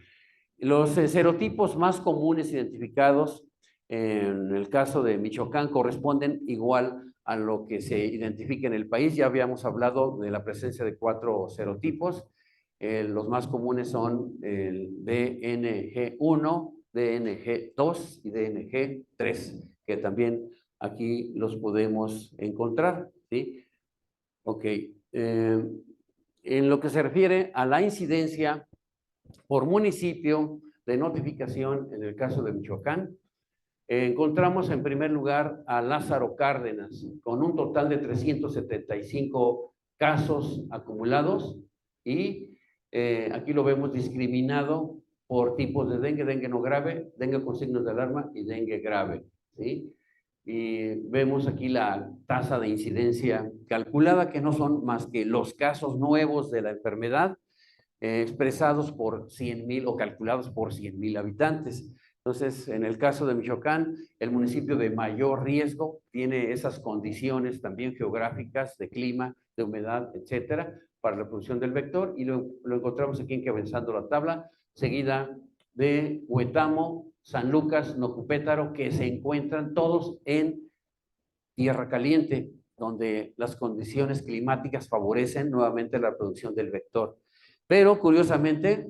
Los serotipos más comunes identificados en el caso de Michoacán corresponden igual a lo que se identifica en el país. Ya habíamos hablado de la presencia de 4 serotipos. Los más comunes son el DNG1, DNG2 y DNG3, que también aquí los podemos encontrar, ¿sí? Ok. En lo que se refiere a la incidencia por municipio de notificación, en el caso de Michoacán, encontramos en primer lugar a Lázaro Cárdenas, con un total de 375 casos acumulados, y aquí lo vemos discriminado por tipos de dengue: dengue no grave, dengue con signos de alarma y dengue grave, ¿sí? Y vemos aquí la tasa de incidencia calculada, que no son más que los casos nuevos de la enfermedad, expresados por 100,000 o calculados por 100,000 habitantes. Entonces, en el caso de Michoacán, el municipio de mayor riesgo tiene esas condiciones también geográficas de clima, de humedad, etcétera, para la producción del vector, y lo encontramos aquí encabezando la tabla, seguida de Huetamo, San Lucas, Nocupétaro, que se encuentran todos en tierra caliente, donde las condiciones climáticas favorecen nuevamente la producción del vector. Pero curiosamente,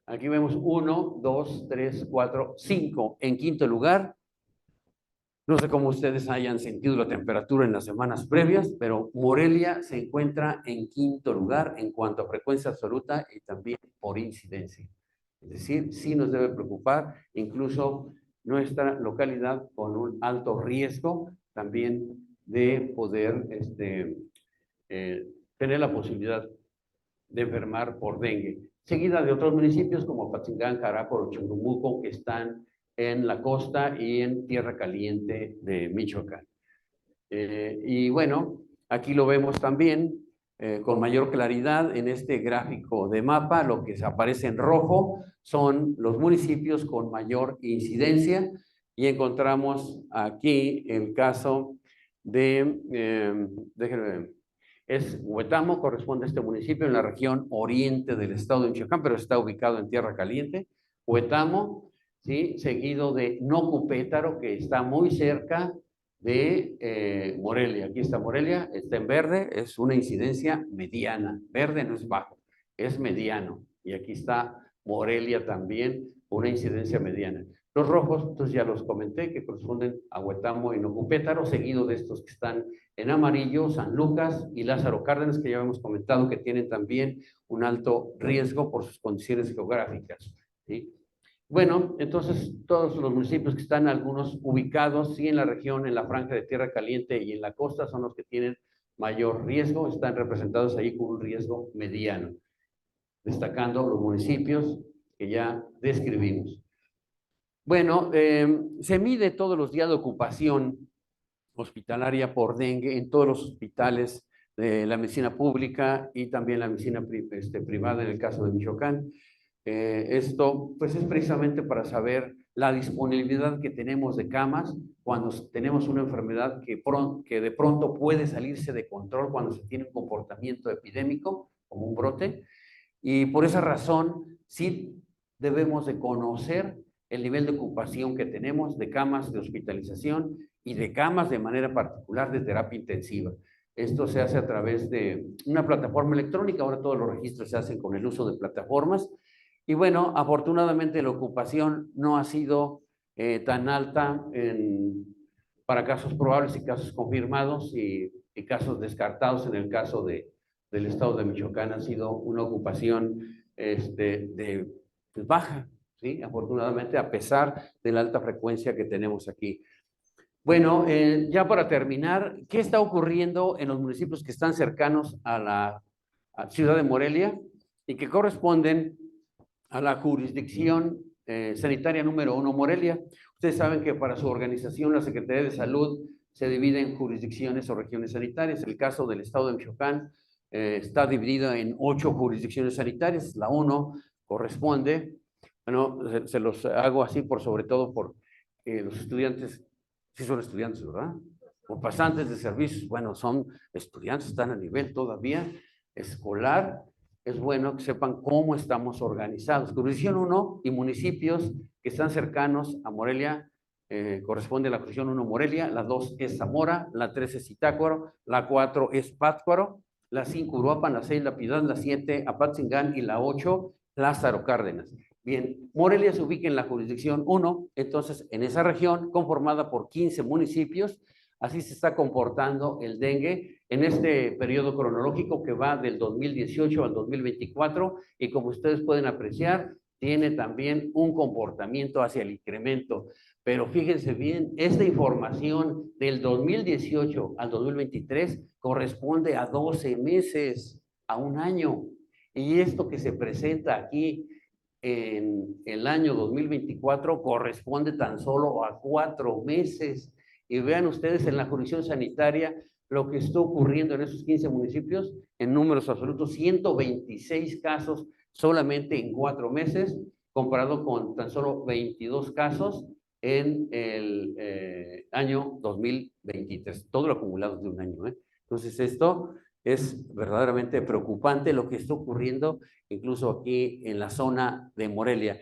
aquí vemos 1, 2, 3, 4, 5. En quinto lugar, No sé cómo ustedes hayan sentido la temperatura en las semanas previas, pero Morelia se encuentra en quinto lugar en cuanto a frecuencia absoluta y también por incidencia. Es decir, sí nos debe preocupar incluso nuestra localidad con un alto riesgo también de poder tener la posibilidad de enfermar por dengue, seguida de otros municipios como Apatzingán, Caráparo, Churumuco, que están en la costa y en tierra caliente de Michoacán. Y bueno, aquí lo vemos también con mayor claridad en este gráfico de mapa. Lo que se aparece en rojo son los municipios con mayor incidencia y encontramos aquí el caso de, déjenme, es Huetamo, corresponde a este municipio en la región oriente del estado de Michoacán, pero está ubicado en tierra caliente. Huetamo, ¿sí? Seguido de Nocupétaro, que está muy cerca de Morelia. Aquí está Morelia, está en verde, es una incidencia mediana. Verde no es bajo, es mediano. Y aquí está Morelia también, una incidencia mediana. Los rojos, entonces ya los comenté, que corresponden a Huetamo y Nocupétaro, seguido de estos que están en amarillo, San Lucas y Lázaro Cárdenas, que ya hemos comentado que tienen también un alto riesgo por sus condiciones geográficas, ¿sí? Bueno, entonces todos los municipios que están algunos ubicados, sí en la región, en la franja de tierra caliente y en la costa, son los que tienen mayor riesgo, están representados ahí con un riesgo mediano, destacando los municipios que ya describimos. Bueno, se mide todos los días de ocupación hospitalaria por dengue en todos los hospitales de la medicina pública y también la medicina privada en el caso de Michoacán. Esto pues es precisamente para saber la disponibilidad que tenemos de camas cuando tenemos una enfermedad que de pronto puede salirse de control cuando se tiene un comportamiento epidémico como un brote, y por esa razón sí debemos de conocer el nivel de ocupación que tenemos de camas de hospitalización y de camas de manera particular de terapia intensiva. Esto se hace a través de una plataforma electrónica. Ahora todos los registros se hacen con el uso de plataformas. Y bueno, afortunadamente la ocupación no ha sido tan alta para casos probables y casos confirmados y casos descartados. En el caso del estado de Michoacán ha sido una ocupación pues baja, ¿sí? Afortunadamente, a pesar de la alta frecuencia que tenemos aquí. Bueno, ya para terminar, ¿qué está ocurriendo en los municipios que están cercanos a la ciudad de Morelia y que corresponden a la jurisdicción sanitaria número 1 Morelia? Ustedes saben que para su organización la Secretaría de Salud se divide en jurisdicciones o regiones sanitarias. El caso del estado de Michoacán está dividido en 8 jurisdicciones sanitarias. La 1 corresponde, bueno, se los hago así por sobre todo por los estudiantes. Sí son estudiantes, ¿verdad? O pasantes de servicios, bueno, son estudiantes, están a nivel todavía escolar. Es bueno que sepan cómo estamos organizados. Jurisdicción 1 y municipios que están cercanos a Morelia, corresponde a la jurisdicción 1 Morelia, la 2 es Zamora, la 3 es Zitácuaro, la 4 es Pátzcuaro, la 5 Uruapan, la 6 La Piedad, la 7 Apatzingán y la 8 Lázaro Cárdenas. Bien, Morelia se ubica en la jurisdicción 1, entonces en esa región conformada por 15 municipios. Así se está comportando el dengue en este periodo cronológico que va del 2018 al 2024 y como ustedes pueden apreciar, tiene también un comportamiento hacia el incremento. Pero fíjense bien, esta información del 2018 al 2023 corresponde a 12 meses, a un año. Y esto que se presenta aquí en el año 2024 corresponde tan solo a 4 meses. Y vean ustedes en la jurisdicción sanitaria lo que está ocurriendo en esos 15 municipios, en números absolutos, 126 casos solamente en 4 meses, comparado con tan solo 22 casos en el año 2023, todo lo acumulado de un año, ¿eh? Entonces esto es verdaderamente preocupante lo que está ocurriendo incluso aquí en la zona de Morelia.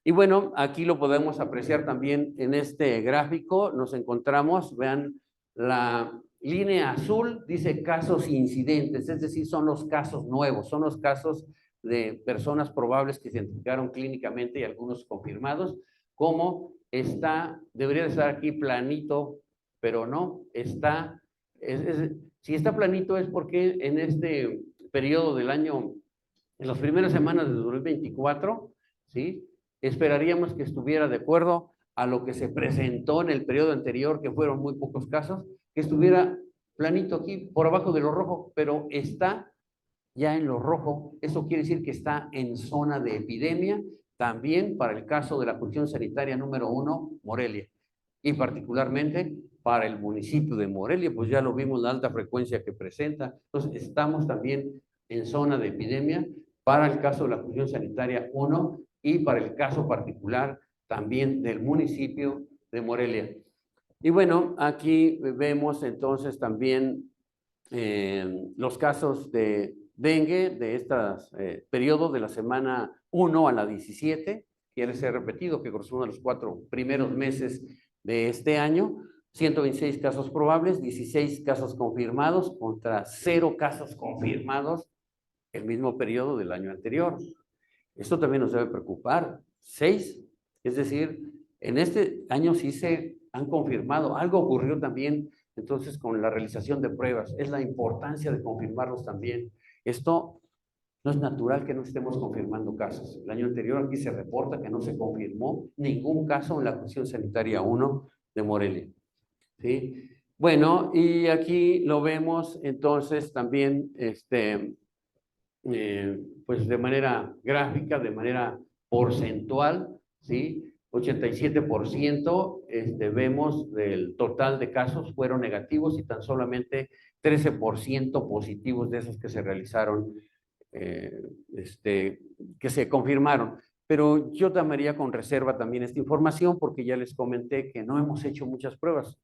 Y bueno, aquí lo podemos apreciar también en este gráfico. Nos encontramos, vean, la línea azul dice casos incidentes, es decir, son los casos nuevos, son los casos de personas probables que se identificaron clínicamente y algunos confirmados. cómo está, debería de estar aquí planito, pero no, está, si está planito es porque en este periodo del año, en las primeras semanas de 2024, ¿sí? Esperaríamos que estuviera de acuerdo a lo que se presentó en el periodo anterior, que fueron muy pocos casos, que estuviera planito aquí, por abajo de lo rojo, pero está ya en lo rojo. Eso quiere decir que está en zona de epidemia, también para el caso de la cuestión sanitaria número 1, Morelia, y particularmente para el municipio de Morelia, pues ya lo vimos la alta frecuencia que presenta. Entonces, estamos también en zona de epidemia para el caso de la cuestión sanitaria 1 y para el caso particular también del municipio de Morelia. Y bueno, aquí vemos entonces también los casos de dengue de este periodo de la semana 1 a la 17, quiere ser repetido, que corresponde a los 4 primeros meses de este año. 126 casos probables, 16 casos confirmados contra 0 casos confirmados el mismo periodo del año anterior. Esto también nos debe preocupar. 6, es decir, en este año sí se han confirmado. Algo ocurrió también entonces con la realización de pruebas. Es la importancia de confirmarlos también. Esto no es natural que no estemos confirmando casos. El año anterior aquí se reporta que no se confirmó ningún caso en la cuestión sanitaria 1 de Morelia. ¿Sí? Bueno, y aquí lo vemos entonces también pues de manera gráfica, de manera porcentual, ¿sí? 87% vemos del total de casos fueron negativos y tan solamente 13% positivos de esos que se realizaron, que se confirmaron. Pero yo tomaría con reserva también esta información porque ya les comenté que no hemos hecho muchas pruebas.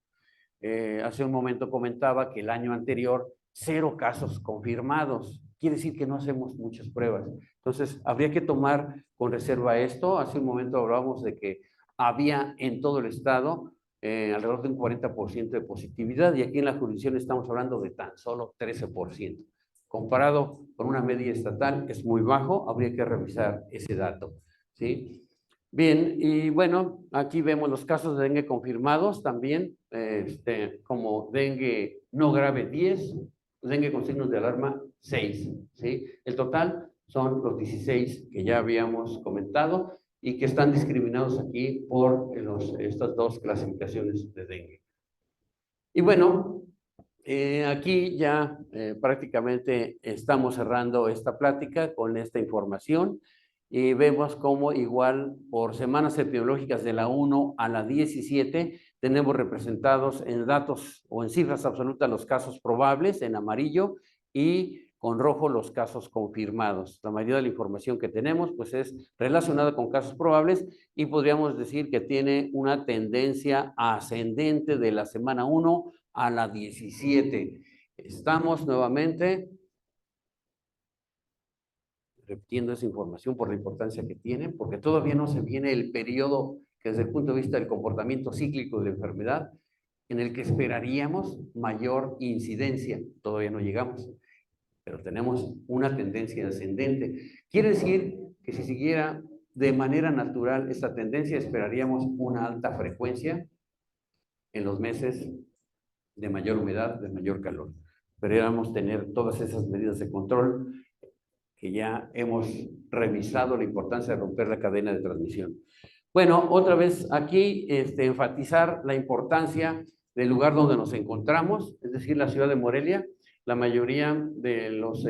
Hace un momento comentaba que el año anterior 0 casos confirmados. Quiere decir que no hacemos muchas pruebas. Entonces, habría que tomar con reserva esto. Hace un momento hablábamos de que había en todo el estado alrededor de un 40% de positividad y aquí en la jurisdicción estamos hablando de tan solo 13%. Comparado con una media estatal es muy bajo, habría que revisar ese dato, ¿sí? Bien, y bueno, aquí vemos los casos de dengue confirmados también, como dengue no grave 10, dengue con signos de alarma 6, ¿sí? El total son los 16 que ya habíamos comentado y que están discriminados aquí por estas dos clasificaciones de dengue. Y bueno, aquí ya prácticamente estamos cerrando esta plática con esta información y vemos cómo igual por semanas epidemiológicas de la 1 a la 17 tenemos representados en datos o en cifras absolutas los casos probables en amarillo y con rojo los casos confirmados. La mayoría de la información que tenemos pues es relacionada con casos probables y podríamos decir que tiene una tendencia ascendente de la semana 1 a la 17. Estamos nuevamente repitiendo esa información por la importancia que tiene, porque todavía no se viene el periodo que desde el punto de vista del comportamiento cíclico de la enfermedad, en el que esperaríamos mayor incidencia. Todavía no llegamos, pero tenemos una tendencia ascendente. Quiere decir que si siguiera de manera natural esta tendencia, esperaríamos una alta frecuencia en los meses de mayor humedad, de mayor calor. Esperábamos tener todas esas medidas de control que ya hemos revisado la importancia de romper la cadena de transmisión. Bueno, otra vez aquí enfatizar la importancia del lugar donde nos encontramos, es decir, la ciudad de Morelia. La mayoría de los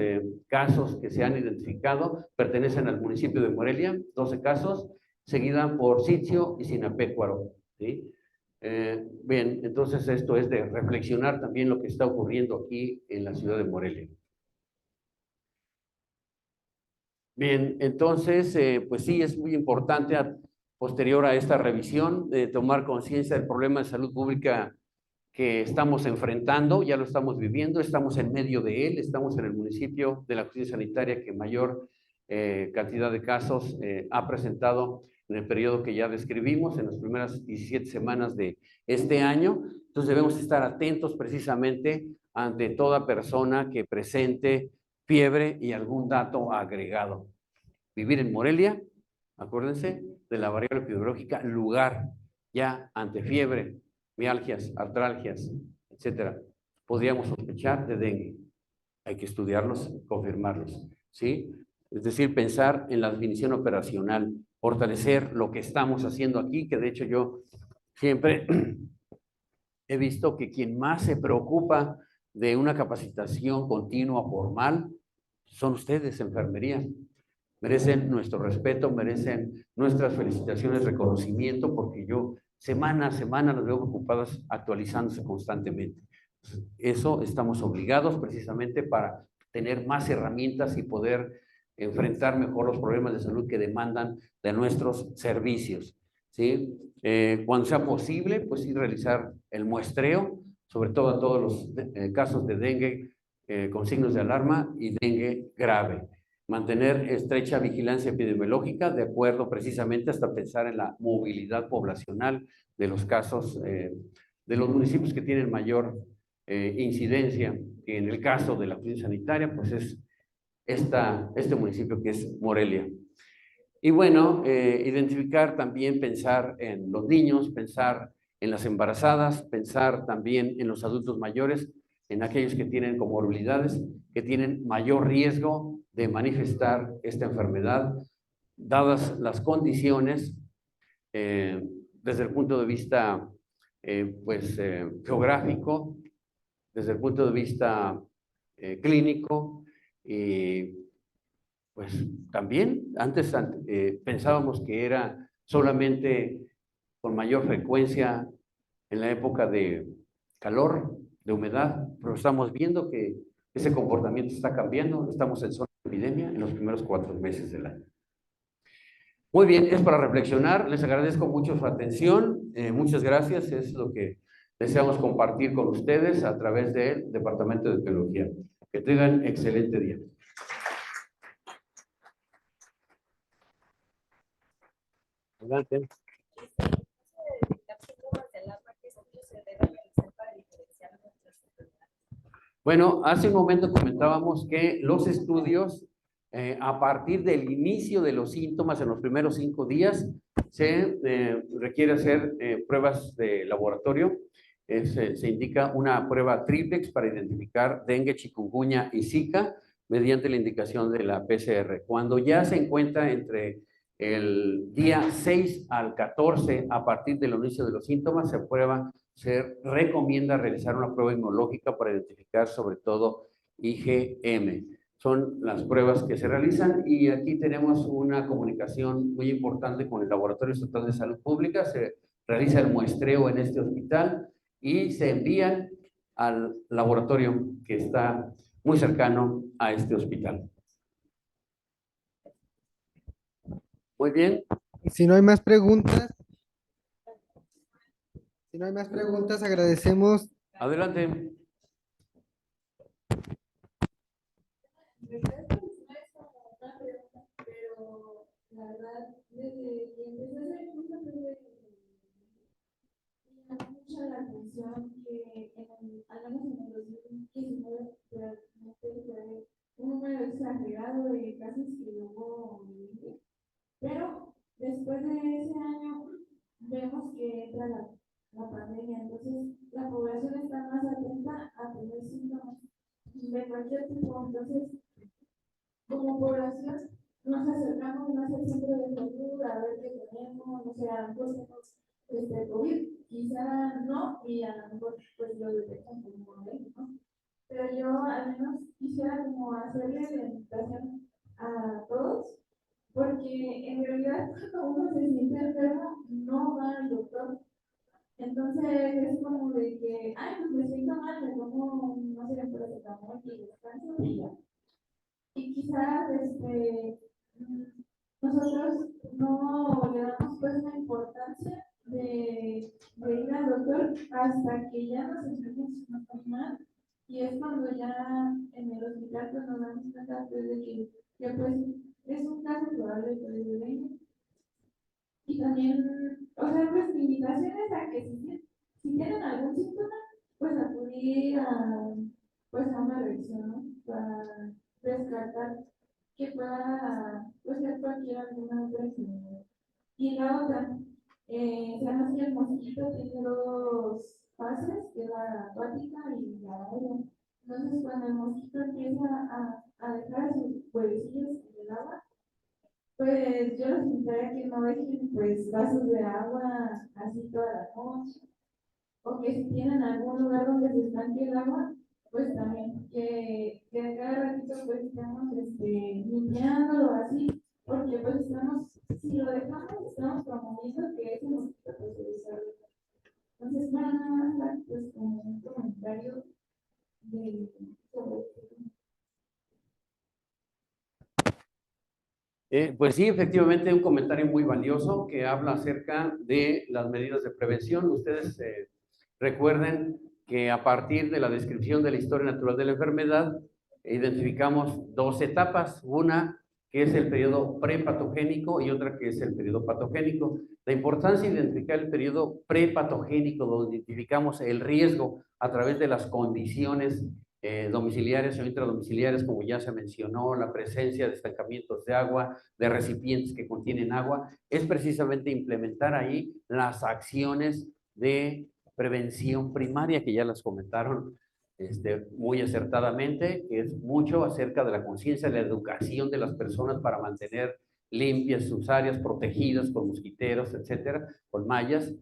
casos que se han identificado pertenecen al municipio de Morelia, 12 casos, seguida por Sitio y Sinapecuaro, ¿sí? Bien, entonces esto es de reflexionar también lo que está ocurriendo aquí en la ciudad de Morelia. Bien, entonces, pues sí, es muy importante posterior a esta revisión tomar conciencia del problema de salud pública que estamos enfrentando, ya lo estamos viviendo, estamos en medio de él, estamos en el municipio de la justicia sanitaria que mayor cantidad de casos ha presentado en el periodo que ya describimos, en las primeras 17 semanas de este año. Entonces debemos estar atentos precisamente ante toda persona que presente fiebre y algún dato agregado. Vivir en Morelia, acuérdense, de la variable epidemiológica lugar ya ante fiebre, mialgias, artralgias, etcétera, podríamos sospechar de dengue. Hay que estudiarlos, confirmarlos, ¿sí? Es decir, pensar en la definición operacional, fortalecer lo que estamos haciendo aquí, que de hecho yo siempre he visto que quien más se preocupa de una capacitación continua formal son ustedes, enfermería. Merecen nuestro respeto, merecen nuestras felicitaciones, reconocimiento, porque yo semana a semana las veo ocupadas actualizándose constantemente. Eso estamos obligados precisamente para tener más herramientas y poder enfrentar mejor los problemas de salud que demandan de nuestros servicios, ¿sí? Cuando sea posible, pues sí realizar el muestreo, sobre todo a todos los casos de dengue con signos de alarma y dengue grave. Mantener estrecha vigilancia epidemiológica, de acuerdo precisamente hasta pensar en la movilidad poblacional de los casos, de los municipios que tienen mayor incidencia. En el caso de la crisis sanitaria, pues es este municipio que es Morelia. Y bueno, identificar también, pensar en los niños, pensar en las embarazadas, pensar también en los adultos mayores, en aquellos que tienen comorbilidades, que tienen mayor riesgo de manifestar esta enfermedad, dadas las condiciones, desde el punto de vista geográfico, desde el punto de vista clínico, y pues también antes pensábamos que era solamente con mayor frecuencia en la época de calor, de humedad, pero estamos viendo que ese comportamiento está cambiando. Estamos en zona de epidemia en los primeros 4 meses del año. Muy bien, es para reflexionar. Les agradezco mucho su atención. Muchas gracias. Es lo que deseamos compartir con ustedes a través del Departamento de Epidemiología. Que tengan excelente día. Adelante. Bueno, hace un momento comentábamos que los estudios, a partir del inicio de los síntomas en los primeros 5 días, se requiere hacer pruebas de laboratorio. Se indica una prueba triplex para identificar dengue, chikungunya y Zika mediante la indicación de la PCR. Cuando ya se encuentra entre el día 6 al 14, a partir del inicio de los síntomas, se recomienda realizar una prueba inmunológica para identificar sobre todo IgM. Son las pruebas que se realizan y aquí tenemos una comunicación muy importante con el Laboratorio Estatal de Salud Pública. Se realiza el muestreo en este hospital y se envían al laboratorio que está muy cercano a este hospital. Muy bien. Si no hay más preguntas, agradecemos. Adelante. Pero la verdad, desde que empecé a hacer el curso, me llamó mucho la atención que al menos en el 2019 fue un número exagerado de casos que hubo, pero después de ese año vemos que entra la pandemia, entonces la población está más atenta a tener síntomas de cualquier tipo, entonces como población nos acercamos más al centro de salud a ver qué tenemos, o sea, pues COVID, quizá no, y a lo mejor pues lo detectan como COVID, ¿no? Pero yo al menos quisiera como hacerle la invitación a todos, porque en realidad cuando uno se siente enfermo no va al doctor. Entonces es como de que, ay, pues me siento mal, me tomo, no sé, paracetamol y descanso y ya. Y quizás nosotros no le damos pues la importancia de ir al doctor hasta que ya nos sentimos mal, y es cuando ya en el hospital pues, nos damos cuenta pues, de que pues es un caso probable de dengue. Y también, o sea, pues mi invitación es a que si tienen algún síntoma, pues acudir pues, a una revisión, ¿no? Para descartar que pueda pues, ser cualquier alguna otra enfermedad. Y la otra, se llama así, el mosquito tiene dos fases, que es la acuática y la aérea. Entonces, cuando el mosquito empieza a dejar sus huevecillos en el agua, pues yo los invitaría a que no dejen pues vasos de agua así toda la noche, o que si tienen algún lugar donde se estanque el agua, pues también que a cada ratito pues estamos limpiándolo así, porque pues estamos, si lo dejamos, estamos promoviendo que ese mosquito pues se desarrolle. Entonces, bueno, nada más dar pues como un comentario de sobre esto. Pues sí, efectivamente, un comentario muy valioso que habla acerca de las medidas de prevención. Ustedes recuerden que a partir de la descripción de la historia natural de la enfermedad, identificamos dos etapas, una que es el periodo prepatogénico y otra que es el periodo patogénico. La importancia de identificar el periodo prepatogénico, donde identificamos el riesgo a través de las condiciones domiciliares o intradomiciliares, como ya se mencionó, la presencia de estancamientos de agua, de recipientes que contienen agua, es precisamente implementar ahí las acciones de prevención primaria, que ya las comentaron muy acertadamente, que es mucho acerca de la conciencia, de la educación de las personas para mantener limpias sus áreas, protegidas con mosquiteros, etcétera, con mallas.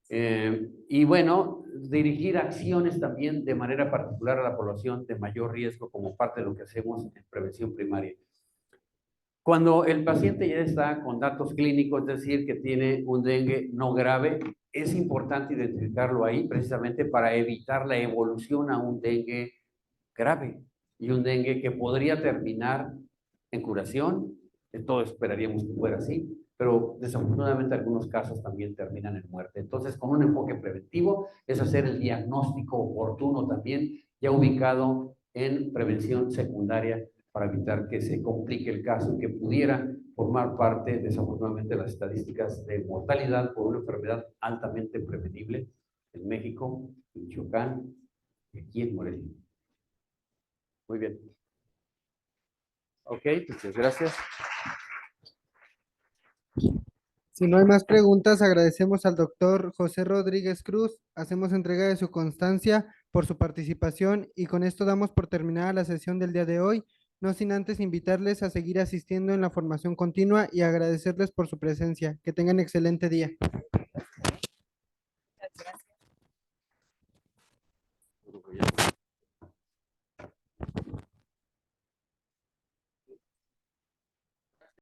Y bueno, dirigir acciones también de manera particular a la población de mayor riesgo como parte de lo que hacemos en prevención primaria. Cuando el paciente ya está con datos clínicos, es decir, que tiene un dengue no grave, es importante identificarlo ahí precisamente para evitar la evolución a un dengue grave y un dengue que podría terminar en curación. Todos esperaríamos que fuera así, pero desafortunadamente algunos casos también terminan en muerte. Entonces, con un enfoque preventivo es hacer el diagnóstico oportuno también, ya ubicado en prevención secundaria para evitar que se complique el caso y que pudiera formar parte, desafortunadamente, de las estadísticas de mortalidad por una enfermedad altamente prevenible en México, en Michoacán y aquí en Morelia. Muy bien. Ok, muchas gracias. Si no hay más preguntas, agradecemos al doctor José Rodríguez Cruz, hacemos entrega de su constancia por su participación y con esto damos por terminada la sesión del día de hoy, no sin antes invitarles a seguir asistiendo en la formación continua y agradecerles por su presencia. Que tengan excelente día.